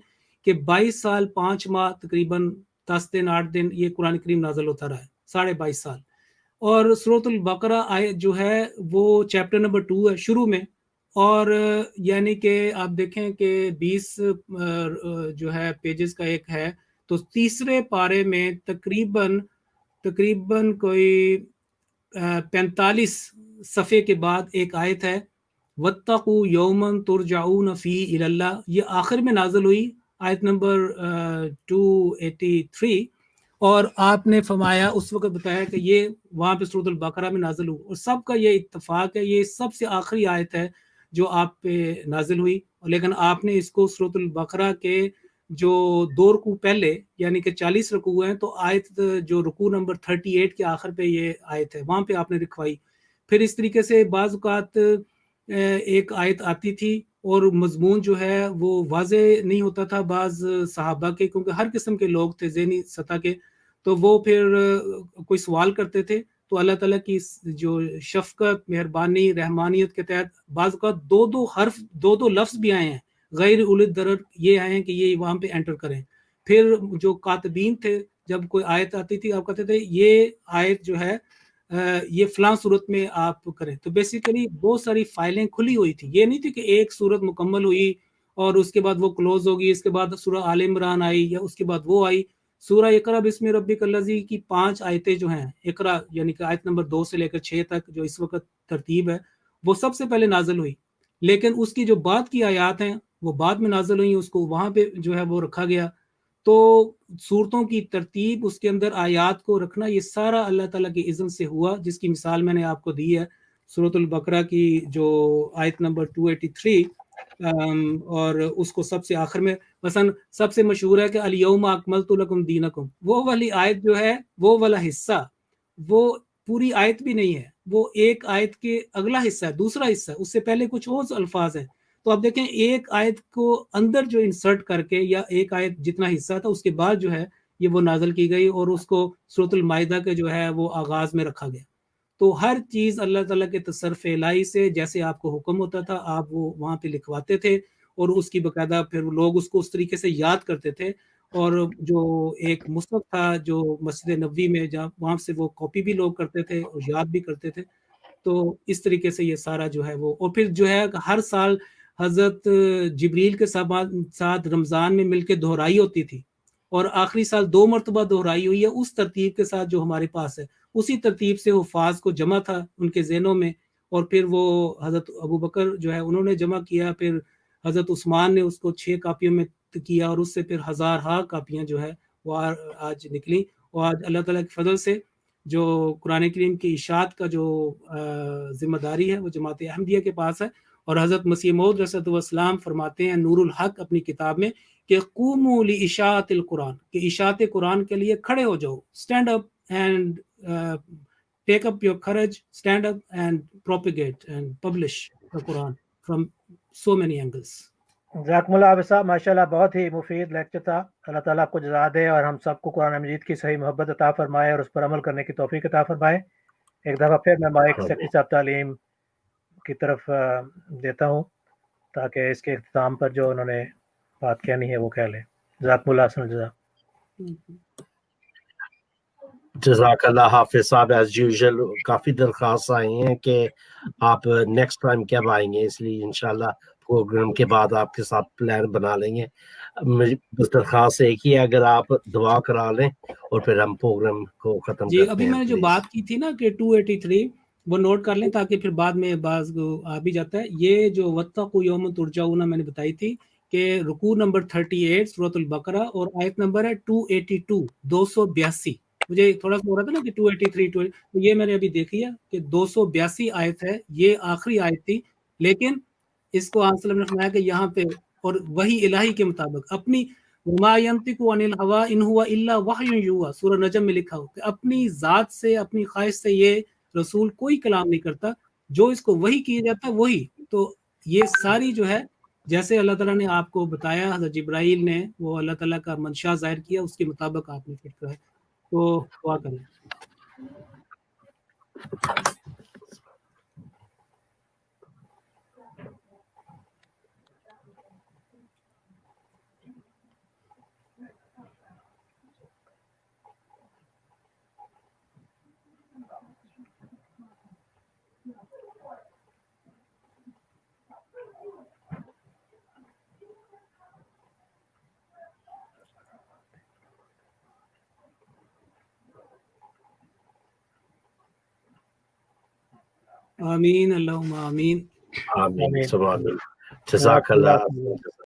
کہ 22 سال 5 ماہ تقریباً 10 دن 8 دن یہ قرآن کریم نازل ہوتا رہا ہے، 22.5 سال۔ اور سورۃ البقرہ آیت جو ہے وہ چیپٹر نمبر 2 ہے شروع میں، اور یعنی کہ آپ دیکھیں کہ 20 جو ہے پیجز کا ایک ہے، تو تیسرے پارے میں تقریباً کوئی 45 صفحے کے بعد ایک آیت ہے، وَاتَّقُوا يَوْمًا تُرْجَعُونَ فِيهِ إِلَى اللَّهِ، یہ آخر میں نازل ہوئی آیت نمبر 283، اور آپ نے فرمایا اس وقت بتایا کہ یہ وہاں پہ سورۃ البقرہ میں نازل ہوئی، اور سب کا یہ اتفاق ہے یہ سب سے آخری آیت ہے جو آپ پہ نازل ہوئی، لیکن آپ نے اس کو سورۃ البقرہ کے جو 2 رکوع پہلے یعنی کہ 40 رکوع ہیں، تو آیت جو رکوع نمبر 38 کے آخر پہ یہ آیت ہے، وہاں پہ آپ نے رکھوائی۔ پھر اس طریقے سے بعض اوقات ایک آیت آتی تھی اور مضمون جو ہے وہ واضح نہیں ہوتا تھا بعض صحابہ کے، کیونکہ ہر قسم کے لوگ تھے ذہنی سطح کے، تو وہ پھر کوئی سوال کرتے تھے، تو اللہ تعالیٰ کی جو شفقت مہربانی رحمانیت کے تحت بعض اوقات 2 حرف 2 لفظ بھی آئے ہیں غیر اولی الضرر، یہ آئے ہیں کہ یہ وہاں پہ انٹر کریں۔ پھر جو کاتبین تھے جب کوئی آیت آتی تھی آپ کہتے تھے یہ آیت جو ہے یہ فلاں صورت میں آپ کریں، تو بیسیکلی بہت ساری فائلیں کھلی ہوئی تھی، یہ نہیں تھی کہ ایک صورت مکمل ہوئی اور اس کے بعد وہ کلوز ہوگی، اس کے بعد سورہ آل عمران آئی یا اس کے بعد وہ آئی۔ سورہ اقرا بسم ربک الذی کی 5 آیتیں جو ہیں، اقرا یعنی کہ آیت نمبر 2 سے لے کر 6 تک جو اس وقت ترتیب ہے، وہ سب سے پہلے نازل ہوئی، لیکن اس کی جو بعد کی آیات ہیں وہ بعد میں نازل ہوئی، اس کو وہاں پہ جو ہے وہ رکھا گیا۔ تو صورتوں کی ترتیب، اس کے اندر آیات کو رکھنا، یہ سارا اللہ تعالیٰ کی اذن سے ہوا، جس کی مثال میں نے آپ کو دی ہے سورۃ البقرہ کی جو آیت نمبر 283، اور اس کو سب سے آخر میں مثلا سب سے مشہور ہے کہ الیوم اکملت لکم دینکم، وہ والی آیت جو ہے وہ والا حصہ وہ پوری آیت بھی نہیں ہے، وہ ایک آیت کے اگلا حصہ ہے، دوسرا حصہ ہے، اس سے پہلے کچھ اور الفاظ ہیں۔ تو آپ دیکھیں ایک آیت کو اندر جو انسرٹ کر کے، یا ایک آیت جتنا حصہ تھا اس کے بعد جو ہے یہ وہ نازل کی گئی، اور اس کو سورۃ المائدہ کے جو ہے وہ آغاز میں رکھا گیا۔ تو ہر چیز اللہ تعالیٰ کے تصرف الہی سے، جیسے آپ کو حکم ہوتا تھا آپ وہ وہاں پہ لکھواتے تھے، اور اس کی باقاعدہ پھر لوگ اس کو اس طریقے سے یاد کرتے تھے، اور جو ایک مصحف تھا جو مسجد نبوی میں جہاں وہاں سے وہ کاپی بھی لوگ کرتے تھے اور یاد بھی کرتے تھے. تو اس طریقے سے یہ سارا جو ہے وہ, اور پھر جو ہے ہر سال حضرت جبریل کے ساتھ رمضان میں مل کے دہرائی ہوتی تھی, اور آخری سال 2 مرتبہ دہرائی ہوئی ہے اس ترتیب کے ساتھ جو ہمارے پاس ہے. اسی ترتیب سے حفاظ کو جمع تھا ان کے ذہنوں میں, اور پھر وہ حضرت ابو بکر جو ہے انہوں نے جمع کیا, پھر حضرت عثمان نے اس کو 6 کاپیوں میں کیا, اور اس سے پھر ہزارہا کاپیاں جو ہے وہ آج نکلی. اور آج اللہ تعالیٰ کے فضل سے جو قرآن کریم کی اشاعت کا جو ذمہ داری ہے وہ جماعت احمدیہ کے پاس ہے. اور حضرت مسیح موعود علیہ السلام فرماتے ہیں نور الحق اپنی کتاب میں کہ قوموا لاشاعت القرآن, کہ اشاعت قرآن کے لیے کھڑے ہو جاؤ, stand up and take up your courage, stand up and propagate and publish the Quran from so many angles. جزاکم اللہ عابد صاحب, ماشاء اللہ بہت ہی مفید لیکچر تھا. اللہ تعالیٰ آپ کو جزا دے اور ہم سب کو قرآن مجید کی صحیح محبت عطا فرمائے اور اس پر عمل کرنے کی توفیق عطا فرمائے. ایک دفعہ پھر میں مائک سیکرٹری صاحب تعلیم کی طرف دیتا ہوں تاکہ اس کے اختتام پر جو انہوں نے بات کہنی ہے وہ کہہ لیں. جزاکم اللہ حسن الجزا. جزاک اللہ. حافظ صاحب ایز یوزول کافی درخواست آئی ہیں کہ آپ نیکسٹ ٹائم کب آئیں گے, اس لیے انشاءاللہ پروگرام کے بعد آپ کے ساتھ پلان بنا لیں گے. بس درخواست ایک ہی ہے, اگر آپ دعا کرا لیں اور پھر ہم پروگرام کو ختم جی کرتے ہیں. ابھی میں نے جو بات کی تھی نا کہ 283 وہ نوٹ کر لیں تاکہ پھر بعد میں بعض آ بھی جاتا ہے. یہ جو واتقوا یوما ترجعون میں نے بتائی تھی کہ رکوع نمبر 38 سورۃ البقرہ اور آیت نمبر ہے 282 282. مجھے تھوڑا سا ہو رہا تھا نا کہ 283 تو یہ میں نے ابھی دیکھی ہے کہ 282 آیت ہے, یہ آخری آیت تھی. لیکن اس کو آپ صلی اللہ علیہ وسلم نے فرمایا کہ یہاں پہ اور وحی الہی کے مطابق اپنی وما ينطق عن الهوى ان هو الا وحی یوحى, سورہ نجم میں لکھا ہو کہ اپنی ذات سے اپنی خواہش سے یہ رسول کوئی کلام نہیں کرتا, جو اس کو وحی کیا جاتا وہی. تو یہ ساری جو ہے جیسے اللہ تعالیٰ نے آپ کو بتایا, حضرت جبرائیل نے وہ اللہ تعالیٰ کا منشا ظاہر کیا, اس کے مطابق آپ نے فٹ کیا ہے. تو دعا کریں. آمین, اللہم آمین. آمین. جزاک اللہ.